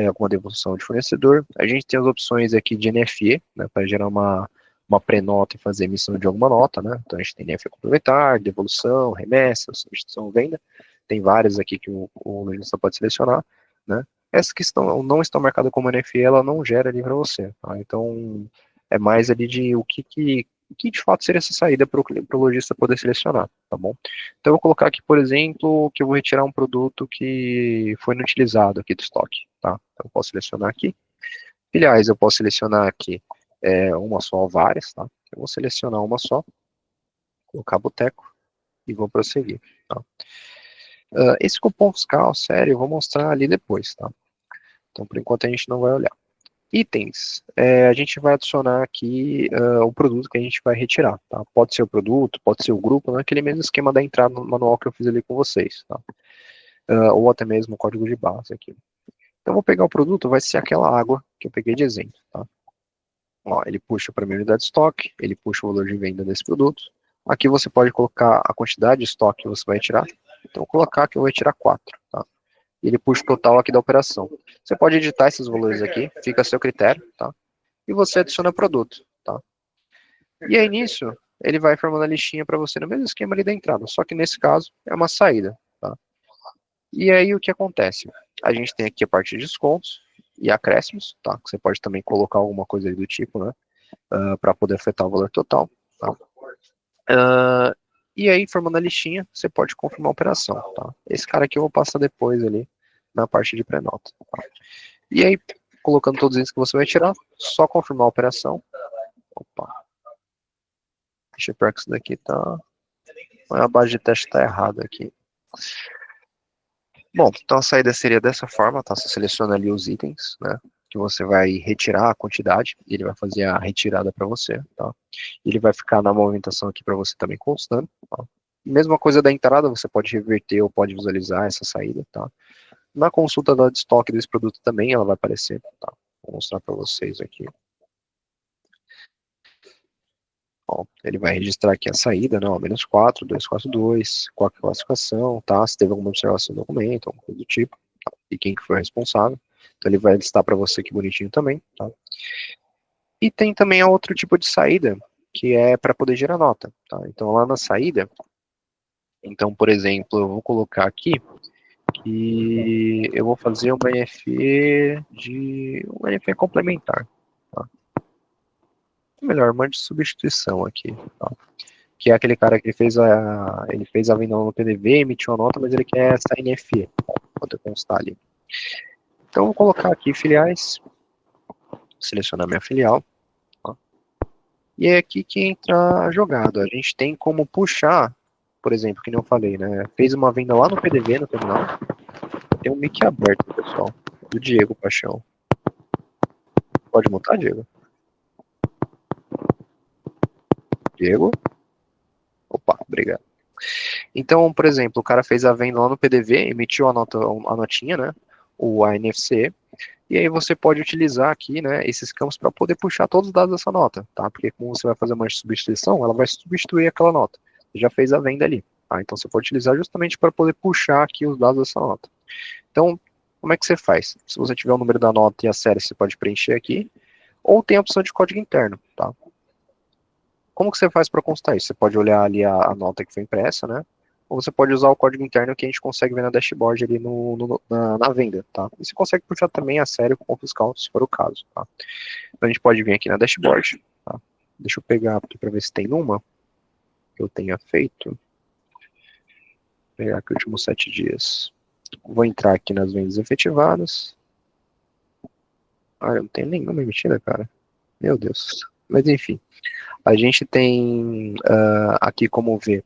alguma devolução de fornecedor. A gente tem as opções aqui de NFE, né, para gerar uma pré-nota e fazer emissão de alguma nota, né? Então a gente tem NFE complementar, devolução, remessa, substituição, venda. Tem várias aqui que o lojista pode selecionar, né? Essas que não estão marcadas como NFE, ela não gera ali para você, tá? Então é mais ali de o que de fato seria essa saída para o lojista poder selecionar, tá bom? Então eu vou colocar aqui, por exemplo, que eu vou retirar um produto que foi inutilizado aqui do estoque, tá? Então eu posso selecionar aqui. Filiais, eu posso selecionar aqui uma só ou várias, tá? Eu vou selecionar uma só, colocar boteco e vou prosseguir, tá? Esse cupom fiscal, sério, eu vou mostrar ali depois, tá? Então por enquanto a gente não vai olhar. Itens, a gente vai adicionar aqui o produto que a gente vai retirar, tá? Pode ser o produto, pode ser o grupo, naquele mesmo esquema da entrada no manual que eu fiz ali com vocês, tá? Ou até mesmo o código de base aqui. Então, eu vou pegar o produto, vai ser aquela água que eu peguei de exemplo, tá? Ó, ele puxa para minha unidade de estoque, ele puxa o valor de venda desse produto. Aqui você pode colocar a quantidade de estoque que você vai tirar. Então, vou colocar que eu vou tirar 4, tá? E ele puxa o total aqui da operação. Você pode editar esses valores aqui, fica a seu critério, tá? E você adiciona produto, tá? E aí, nisso, ele vai formando a listinha para você no mesmo esquema ali da entrada, só que nesse caso é uma saída, tá? E aí, o que acontece? A gente tem aqui a parte de descontos e acréscimos, tá? Que você pode também colocar alguma coisa aí do tipo, né? Para poder afetar o valor total, tá? E aí, formando a listinha, você pode confirmar a operação, tá? Esse cara aqui eu vou passar depois ali na parte de pré-nota, tá? E aí, colocando todos esses que você vai tirar, só confirmar a operação. Opa, deixa eu ver que isso daqui tá... A base de teste tá errada aqui. Bom, então a saída seria dessa forma, tá? Você seleciona ali os itens, né? Que você vai retirar a quantidade, e ele vai fazer a retirada para você, tá? Ele vai ficar na movimentação aqui para você também constando, tá? Mesma coisa da entrada, você pode reverter ou pode visualizar essa saída, tá? Na consulta da de estoque desse produto também ela vai aparecer, tá? Vou mostrar para vocês aqui. Ó, ele vai registrar aqui a saída, né? Ó, -4, 242, qual a classificação, tá? Se teve alguma observação no documento, alguma coisa do tipo, tá? E quem que foi responsável. Então ele vai listar para você aqui bonitinho também, tá? E tem também a outro tipo de saída, que é para poder gerar nota, tá? Então lá na saída, então, por exemplo, eu vou colocar aqui que eu vou fazer uma NFE complementar, tá? Melhor, uma de substituição aqui, tá? Que é aquele cara que ele fez a venda no PDV, emitiu a nota, mas ele quer essa NFE, pode constar ali. Então, eu vou colocar aqui filiais, selecionar minha filial, tá? E é aqui que entra a jogada. A gente tem como puxar, por exemplo, que nem eu falei, né? Fez uma venda lá no PDV, no terminal. Tem um mic aberto, pessoal, do Diego Paixão. Pode mutar, Diego? Diego? Opa, obrigado. Então, por exemplo, o cara fez a venda lá no PDV, emitiu a notinha, né? O ANFC, e aí você pode utilizar aqui, né, esses campos para poder puxar todos os dados dessa nota, tá? Porque como você vai fazer uma substituição, ela vai substituir aquela nota. Você já fez a venda ali, tá? Então você pode utilizar justamente para poder puxar aqui os dados dessa nota. Então, como é que você faz? Se você tiver o número da nota e a série, você pode preencher aqui, ou tem a opção de código interno, tá? Como que você faz para constar isso? Você pode olhar ali a nota que foi impressa, né? Ou você pode usar o código interno que a gente consegue ver na dashboard ali na venda, tá? E você consegue puxar também a série com o fiscal, se for o caso, tá? Então a gente pode vir aqui na dashboard, tá? Deixa eu pegar aqui para ver se tem uma que eu tenha feito. Vou pegar aqui os últimos 7 dias. Vou entrar aqui nas vendas efetivadas. Ah, eu não tenho nenhuma emitida, cara. Meu Deus. Mas enfim, a gente tem aqui como ver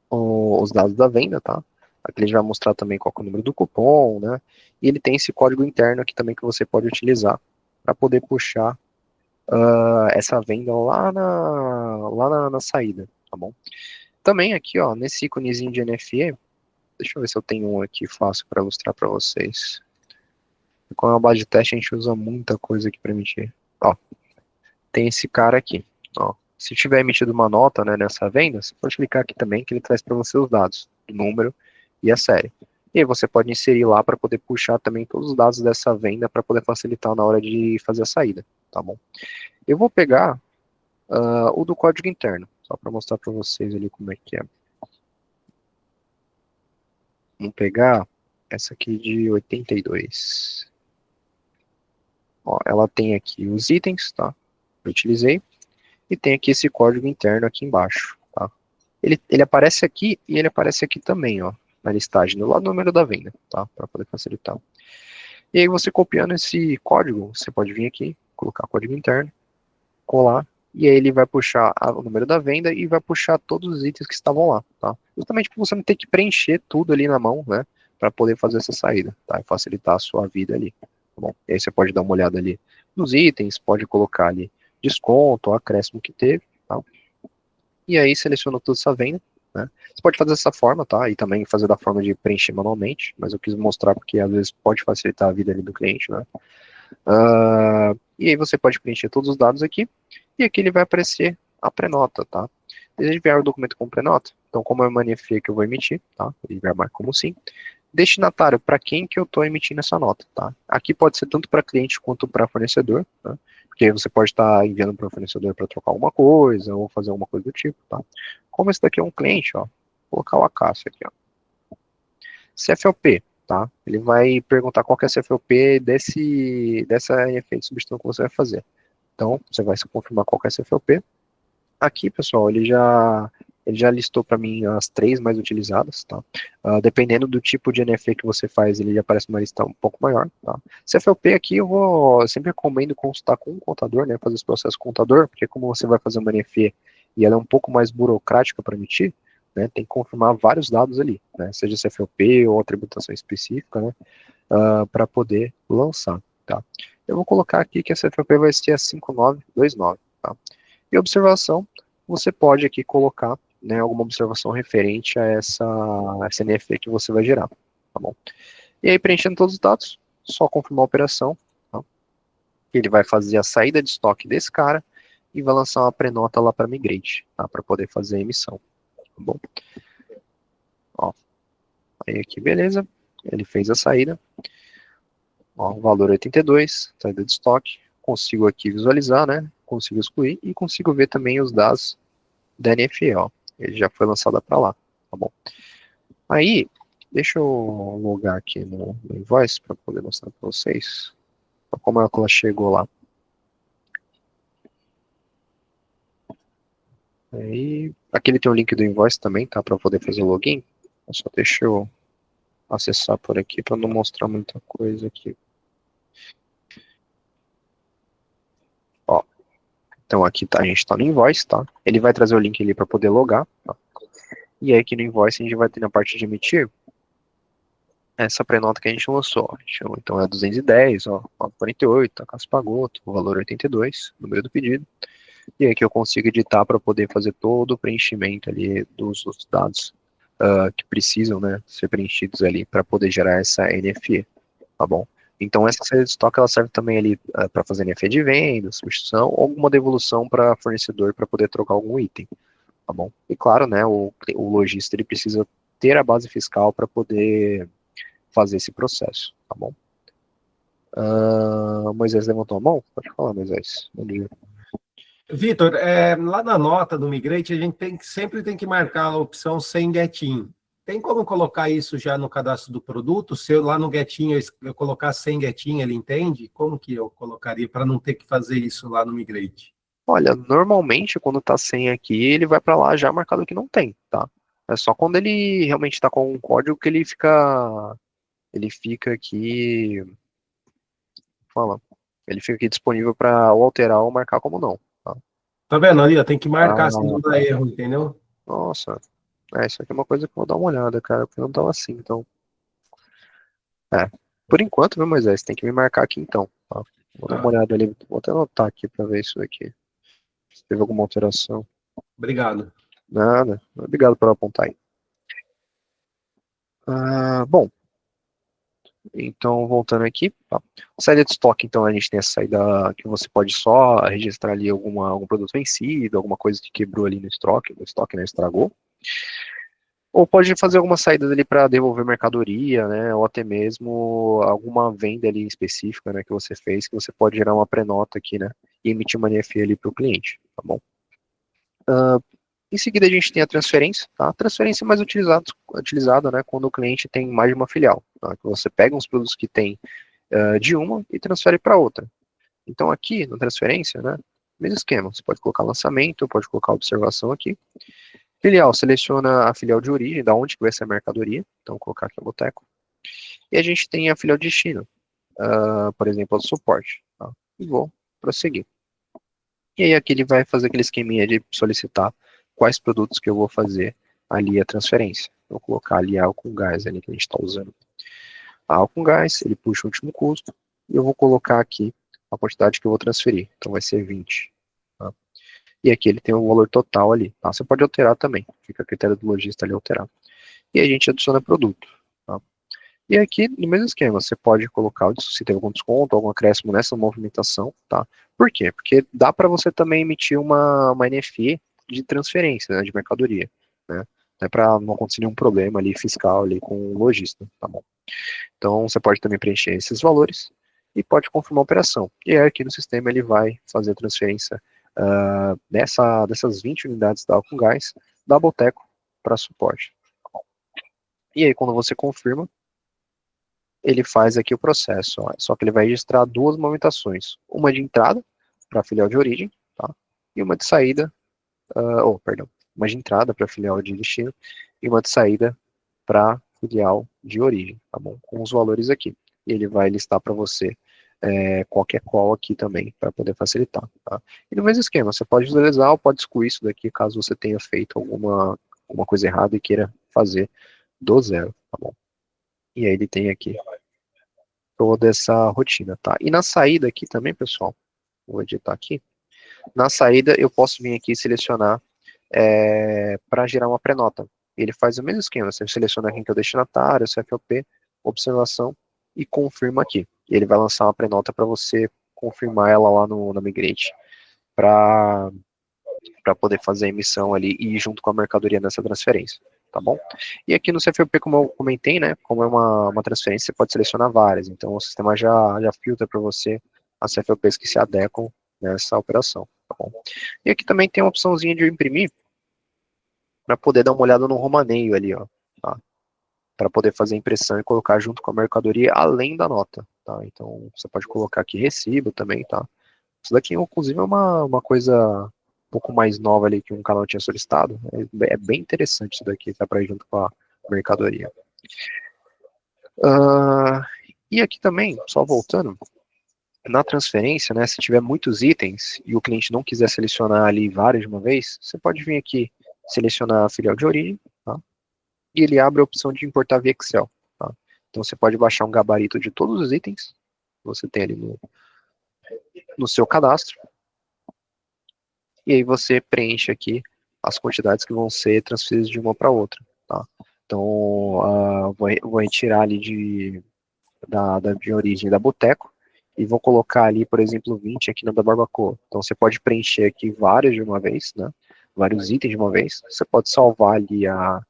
os dados da venda, tá? Aqui ele vai mostrar também qual é o número do cupom, né? E ele tem esse código interno aqui também que você pode utilizar para poder puxar essa venda lá na saída, tá bom? Também aqui, ó, nesse íconezinho de NFE, deixa eu ver se eu tenho um aqui fácil para ilustrar para vocês. Com a base de teste a gente usa muita coisa aqui para emitir. Ó, tem esse cara aqui, ó. Se tiver emitido uma nota, né, nessa venda, você pode clicar aqui também que ele traz para você os dados, o número e a série. E aí você pode inserir lá para poder puxar também todos os dados dessa venda para poder facilitar na hora de fazer a saída, tá bom? Eu vou pegar o do código interno, só para mostrar para vocês ali como é que é. Vamos pegar essa aqui de 82. Ó, ela tem aqui os itens, tá? Eu utilizei. E tem aqui esse código interno aqui embaixo, tá? Ele aparece aqui e ele aparece aqui também, ó, na listagem, do lado do número da venda, tá? Para poder facilitar. E aí você copiando esse código, você pode vir aqui, colocar código interno, colar, e aí ele vai puxar o número da venda e vai puxar todos os itens que estavam lá, tá? Justamente para você não ter que preencher tudo ali na mão, né? Para poder fazer essa saída, tá? E facilitar a sua vida ali, tá bom? E aí você pode dar uma olhada ali nos itens, pode colocar ali desconto, o acréscimo que teve, tá? E aí seleciona toda essa venda, né? Você pode fazer dessa forma, tá? E também fazer da forma de preencher manualmente, mas eu quis mostrar porque às vezes pode facilitar a vida ali do cliente, né? E aí você pode preencher todos os dados aqui, e aqui ele vai aparecer a prenota, tá? Deseja enviar o documento com prenota? Então, como é uma NFE que eu vou emitir, tá? Ele vai marcar como sim. Destinatário, para quem que eu estou emitindo essa nota, tá? Aqui pode ser tanto para cliente quanto para fornecedor, tá? Porque você pode estar enviando para o fornecedor para trocar alguma coisa, ou fazer alguma coisa do tipo, tá? Como esse daqui é um cliente, ó, vou colocar o Acácio aqui, ó. CFOP, tá? Ele vai perguntar qual que é a CFOP dessa NFE de substituição que você vai fazer. Então, você vai se confirmar qual que é a CFOP. Aqui, pessoal, ele já listou para mim as 3 mais utilizadas, tá? Dependendo do tipo de NFE que você faz, ele já aparece uma lista um pouco maior, tá? CFLP aqui eu sempre recomendo consultar com um contador, né? Fazer esse processo com o contador, porque como você vai fazer uma NFE e ela é um pouco mais burocrática para emitir, né? Tem que confirmar vários dados ali, né? Seja CFLP ou a tributação específica, né? Para poder lançar, tá? Eu vou colocar aqui que a CFLP vai ser a 5929, tá? E observação, você pode aqui colocar, né, alguma observação referente a essa NFE que você vai gerar, tá bom? E aí, preenchendo todos os dados, só confirmar a operação, tá? Ele vai fazer a saída de estoque desse cara e vai lançar uma prenota lá para Migrate, tá? Para poder fazer a emissão, tá bom? Ó, aí aqui, beleza, ele fez a saída, ó, valor 82, saída de estoque, consigo aqui visualizar, né, consigo excluir e consigo ver também os dados da NFE, ó. Ele já foi lançado para lá, tá bom? Aí, deixa eu logar aqui no Invoice para poder mostrar para vocês como é que ela chegou lá. Aí, aqui ele tem o link do Invoice também, tá? Para poder fazer o login. Só deixa eu acessar por aqui para não mostrar muita coisa aqui. Ó, então aqui tá, a gente está no Invoice, tá? Ele vai trazer o link ali para poder logar, tá? E aí aqui no Invoice a gente vai ter na parte de emitir essa prenota que a gente lançou. Então é 210, ó, 48, a casa pagou, o valor 82, número do pedido. E aí que eu consigo editar para poder fazer todo o preenchimento ali dos dados que precisam, né, ser preenchidos ali para poder gerar essa NFE, tá bom? Então essa saída de estoque ela serve também ali para fazer NFE de venda, substituição ou alguma devolução para fornecedor para poder trocar algum item, tá bom? E claro, né, o lojista ele precisa ter a base fiscal para poder fazer esse processo, tá bom? Moisés levantou a mão? Pode falar, Moisés. Bom dia. Vitor, lá na nota do Migrate, a gente sempre tem que marcar a opção sem Getin. Tem como colocar isso já no cadastro do produto? Se eu lá no Getin eu colocar sem Getin, ele entende? Como que eu colocaria para não ter que fazer isso lá no Migrate? Olha, normalmente quando tá sem aqui, ele vai para lá já marcado que não tem, tá? É só quando ele realmente está com um código que ele fica aqui, fala, ele fica aqui disponível para ou alterar ou marcar como não, tá? Tá vendo ali, ó, tem que marcar, se Ah, não dá erro, entendeu? nossa, isso aqui é uma coisa que eu vou dar uma olhada, cara, porque não tava assim, então. É, por enquanto, viu, Moisés, tem que me marcar aqui então, tá? Vou dar uma olhada ali, vou até anotar aqui para ver isso aqui, se teve alguma alteração. Obrigado. Nada, obrigado por apontar aí. Bom, então voltando aqui, tá? Saída de estoque, então a gente tem a saída que você pode só registrar ali algum produto vencido, alguma coisa que quebrou ali no estoque, né, estragou. Ou pode fazer alguma saída ali para devolver mercadoria, né, ou até mesmo alguma venda ali específica, né, que você fez, que você pode gerar uma pré-nota aqui, né, e emitir uma NFE ali para o cliente, tá bom? Em seguida a gente tem a transferência, tá? A transferência é mais utilizada, né, quando o cliente tem mais de uma filial, tá? Que você pega uns produtos que tem de uma e transfere para outra. Então aqui na transferência, né, mesmo esquema, você pode colocar lançamento, pode colocar observação aqui. Filial, seleciona a filial de origem, da onde que vai ser a mercadoria, então vou colocar aqui a Boteco. E a gente tem a filial de destino, por exemplo, o suporte, tá? E vou prosseguir. E aí aqui ele vai fazer aquele esqueminha de solicitar quais produtos que eu vou fazer ali a transferência. Vou colocar ali álcool com gás ali que a gente está usando. Álcool com gás, ele puxa o último custo, e eu vou colocar aqui a quantidade que eu vou transferir. Então vai ser 20. Tá? E aqui ele tem o valor total ali. Tá? Você pode alterar também, fica a critério do lojista ali alterar. E a gente adiciona produto. Tá? E aqui, no mesmo esquema, você pode colocar se teve algum desconto, algum acréscimo nessa movimentação, tá? Por quê? Porque dá para você também emitir uma NFE de transferência, né, de mercadoria, né? Para não acontecer nenhum problema ali fiscal ali com o lojista, tá bom? Então, você pode também preencher esses valores e pode confirmar a operação. E aí, aqui no sistema, ele vai fazer a transferência dessas 20 unidades da álcool gás da Boteco para suporte. E aí, quando você confirma, ele faz aqui o processo, ó, só que ele vai registrar duas movimentações, uma de entrada para a filial de origem, tá? E uma de saída, perdão, uma de entrada para a filial de destino e uma de saída para filial de origem, tá bom? Com os valores aqui. E ele vai listar para você qualquer qual aqui também, para poder facilitar, tá? E no mesmo esquema, você pode visualizar ou pode excluir isso daqui, caso você tenha feito alguma coisa errada e queira fazer do zero, tá bom? E aí ele tem aqui toda essa rotina, tá? E na saída aqui também, pessoal, vou editar aqui, na saída eu posso vir aqui e selecionar para gerar uma pré-nota. Ele faz o mesmo esquema, você seleciona quem que é o destinatário, CFOP, observação, e confirma aqui. E ele vai lançar uma pré-nota para você confirmar ela lá na Migrate, para poder fazer a emissão ali e ir junto com a mercadoria nessa transferência, tá bom? E aqui no CFOP, como eu comentei, né, como é uma transferência, você pode selecionar várias, então o sistema já filtra para você as CFOPs que se adequam nessa operação, tá bom? E aqui também tem uma opçãozinha de imprimir, para poder dar uma olhada no romaneio ali, ó, tá? Para poder fazer a impressão e colocar junto com a mercadoria, além da nota, tá? Então, você pode colocar aqui recibo também, tá? Isso daqui, inclusive, é uma coisa um pouco mais nova ali que um canal tinha solicitado. É bem interessante isso daqui, tá? Para ir junto com a mercadoria. E aqui também, só voltando, na transferência, né, se tiver muitos itens e o cliente não quiser selecionar ali vários de uma vez, você pode vir aqui, selecionar a filial de origem, tá? E ele abre a opção de importar via Excel, tá? Então você pode baixar um gabarito de todos os itens que você tem ali no seu cadastro, e aí você preenche aqui as quantidades que vão ser transferidas de uma para outra, tá? Então, vou retirar ali de origem da Boteco, e vou colocar ali, por exemplo, 20 aqui na da Barbacoa. Então você pode preencher aqui vários de uma vez, né? Vários itens de uma vez. Você pode salvar ali a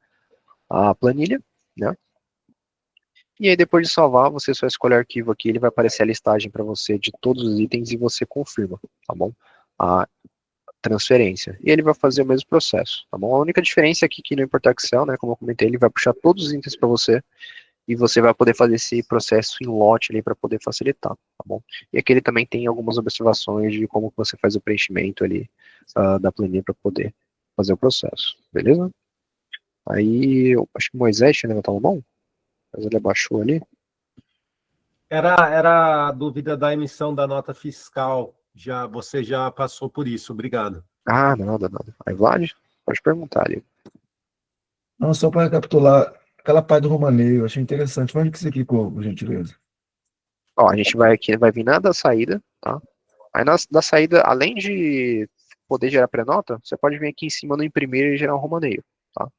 planilha, né? E aí depois de salvar, você só escolhe o arquivo aqui, ele vai aparecer a listagem para você de todos os itens e você confirma, tá bom? A transferência. E ele vai fazer o mesmo processo, tá bom? A única diferença aqui que no Importar Excel, né, como eu comentei, ele vai puxar todos os itens para você e você vai poder fazer esse processo em lote ali para poder facilitar, tá bom? E aqui ele também tem algumas observações de como você faz o preenchimento ali da planilha para poder fazer o processo, beleza? Aí, eu acho que o Moisés tinha levantado a mão, mas ele abaixou ali. Era a dúvida da emissão da nota fiscal. Você já passou por isso, obrigado. Ah, nada. Aí, Vlad, pode perguntar ali. Não, só para recapitular, aquela parte do romaneio, achei interessante. Onde que você clicou, por gentileza? Ó, a gente vai aqui, vai vir na da saída, tá? Aí da saída, além de poder gerar pré-nota, você pode vir aqui em cima no imprimir e gerar um romaneio, tá?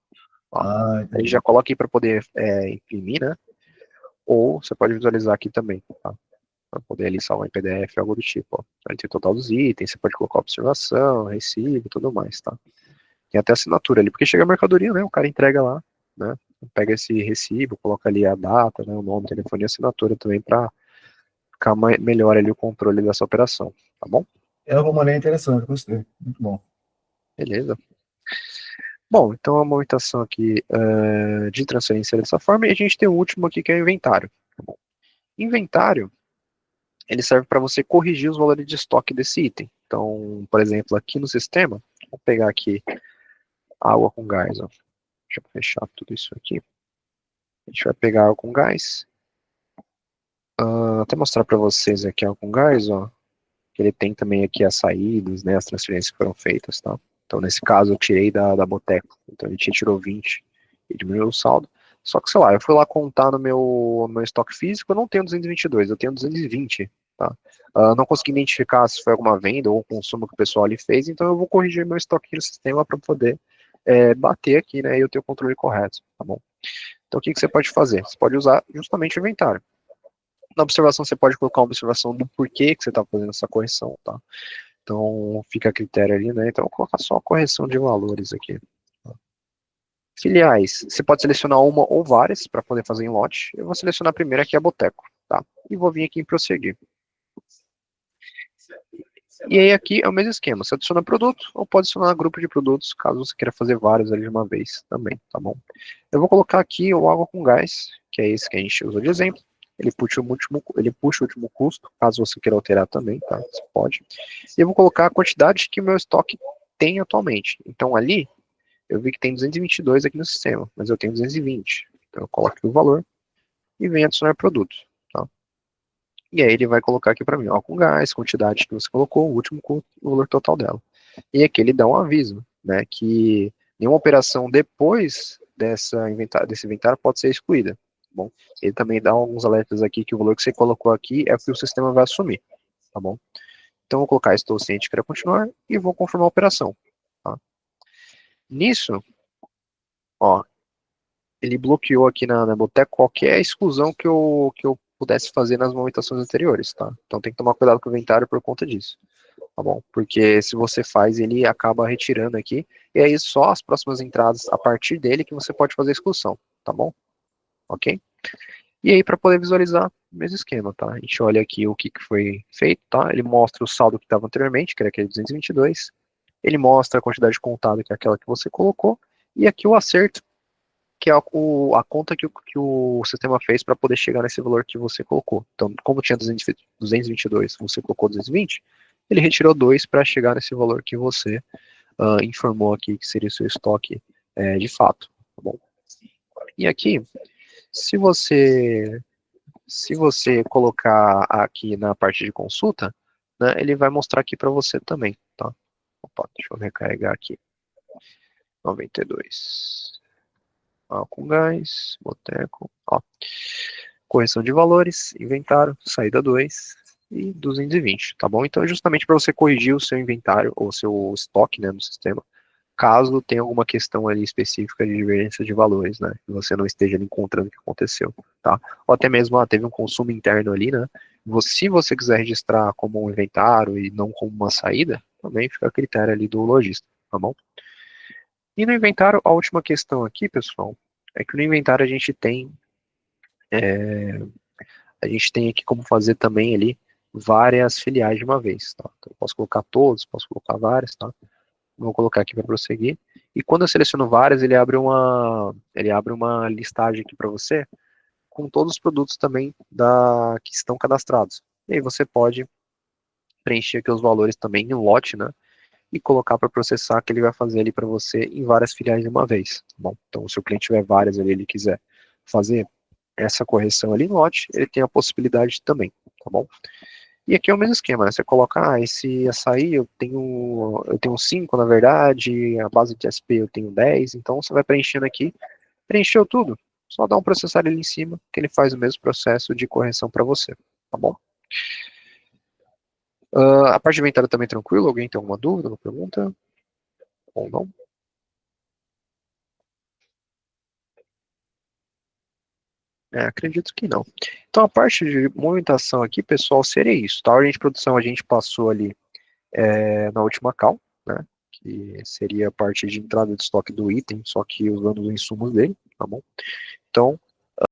Ó, aí Entendi. já coloca aí para poder imprimir, né? Ou você pode visualizar aqui também, tá? Para poder ali salvar em PDF, algo do tipo, ó. Aí tem o total dos itens, você pode colocar observação, recibo e tudo mais, tá? Tem até assinatura ali, porque chega a mercadoria, né? O cara entrega lá, né? Pega esse recibo, coloca ali a data, né? O nome, o telefone e a assinatura também para ficar melhor ali o controle dessa operação, tá bom? É, o romaneio é interessante, gostei. Muito bom. Beleza. Bom, então a movimentação aqui de transferência é dessa forma, e a gente tem o último aqui que é o inventário. Tá bom? Inventário, ele serve para você corrigir os valores de estoque desse item. Então, por exemplo, aqui no sistema, vou pegar aqui água com gás, ó. Deixa eu fechar tudo isso aqui. A gente vai pegar água com gás. Até mostrar para vocês aqui água com gás, ó. Que ele tem também aqui as saídas, né, as transferências que foram feitas, tá? Então, nesse caso, eu tirei da Boteco. Então, ele tirou 20 e diminuiu o saldo. Só que, sei lá, eu fui lá contar no meu estoque físico, eu não tenho 222, eu tenho 220, tá? Não consegui identificar se foi alguma venda ou consumo que o pessoal ali fez, então eu vou corrigir meu estoque no sistema para poder bater aqui, né, e eu ter o controle correto, tá bom? Então, o que você pode fazer? Você pode usar justamente o inventário. Na observação, você pode colocar uma observação do porquê que você está fazendo essa correção, tá? Então, fica a critério ali, né? Então, eu vou colocar só a correção de valores aqui. Filiais, você pode selecionar uma ou várias para poder fazer em lote. Eu vou selecionar a primeira, que é a Boteco, tá? E vou vir aqui em prosseguir. E aí aqui é o mesmo esquema, você adiciona produto ou pode adicionar grupo de produtos, caso você queira fazer vários ali de uma vez também, tá bom? Eu vou colocar aqui o água com gás, que é esse que a gente usou de exemplo. Ele puxa o último custo, caso você queira alterar também, tá? Você pode. E eu vou colocar a quantidade que o meu estoque tem atualmente. Então ali, eu vi que tem 222 aqui no sistema, mas eu tenho 220. Então eu coloco aqui o valor e venho adicionar produto, tá? E aí ele vai colocar aqui para mim, ó, com gás, quantidade que você colocou, o último custo, o valor total dela. E aqui ele dá um aviso, né, que nenhuma operação depois desse inventário pode ser excluída. Tá bom? Ele também dá alguns alertas aqui que o valor que você colocou aqui é o que o sistema vai assumir, tá bom? Então eu vou colocar estou ciente, quero continuar e vou confirmar a operação. Tá? Nisso, ó, ele bloqueou aqui na Boteco qualquer exclusão que eu pudesse fazer nas movimentações anteriores, tá? Então tem que tomar cuidado com o inventário por conta disso, tá bom? Porque se você faz, ele acaba retirando aqui, e aí só as próximas entradas a partir dele que você pode fazer a exclusão, tá bom? Ok? E aí, para poder visualizar, mesmo esquema, tá? A gente olha aqui o que foi feito, tá? Ele mostra o saldo que estava anteriormente, que era aquele 222, ele mostra a quantidade contada, que é aquela que você colocou, e aqui o acerto, que é a conta que o sistema fez para poder chegar nesse valor que você colocou. Então, como tinha 222, você colocou 220, ele retirou 2 para chegar nesse valor que você informou aqui que seria o seu estoque de fato. Tá bom? E aqui, se você colocar aqui na parte de consulta, né, ele vai mostrar aqui para você também. Tá? Opa, deixa eu recarregar aqui. 92. Com gás, Boteco, ó. Correção de valores, inventário, saída 2 e 220, tá bom? Então é justamente para você corrigir o seu inventário ou seu estoque, né, no sistema, caso tenha alguma questão ali específica de divergência de valores, né, que você não esteja ali encontrando o que aconteceu, tá? Ou até mesmo, teve um consumo interno ali, né, se você quiser registrar como um inventário e não como uma saída, também fica a critério ali do lojista, tá bom? E no inventário, a última questão aqui, pessoal, é que no inventário a gente tem aqui como fazer também ali várias filiais de uma vez, tá? Então, eu posso colocar todos, posso colocar várias, tá? Vou colocar aqui para prosseguir. E quando eu seleciono várias, ele abre uma listagem aqui para você com todos os produtos também que estão cadastrados. E aí você pode preencher aqui os valores também em lote, né? E colocar para processar, que ele vai fazer ali para você em várias filiais de uma vez, tá bom? Então, se o cliente tiver várias ali, ele quiser fazer essa correção ali no lote, ele tem a possibilidade também, tá bom? E aqui é o mesmo esquema, né? Você coloca, esse açaí eu tenho 5, na verdade, a base de SP eu tenho 10, então você vai preenchendo aqui, preencheu tudo, só dá um processar ali em cima, que ele faz o mesmo processo de correção para você, tá bom? A parte de inventário também tranquilo, alguém tem alguma dúvida, alguma pergunta? Ou não? Acredito que não. Então a parte de movimentação aqui, pessoal, seria isso, tá? A ordem de produção a gente passou ali na última call, né? Que seria a parte de entrada de estoque do item, só que usando os insumos dele, tá bom? Então,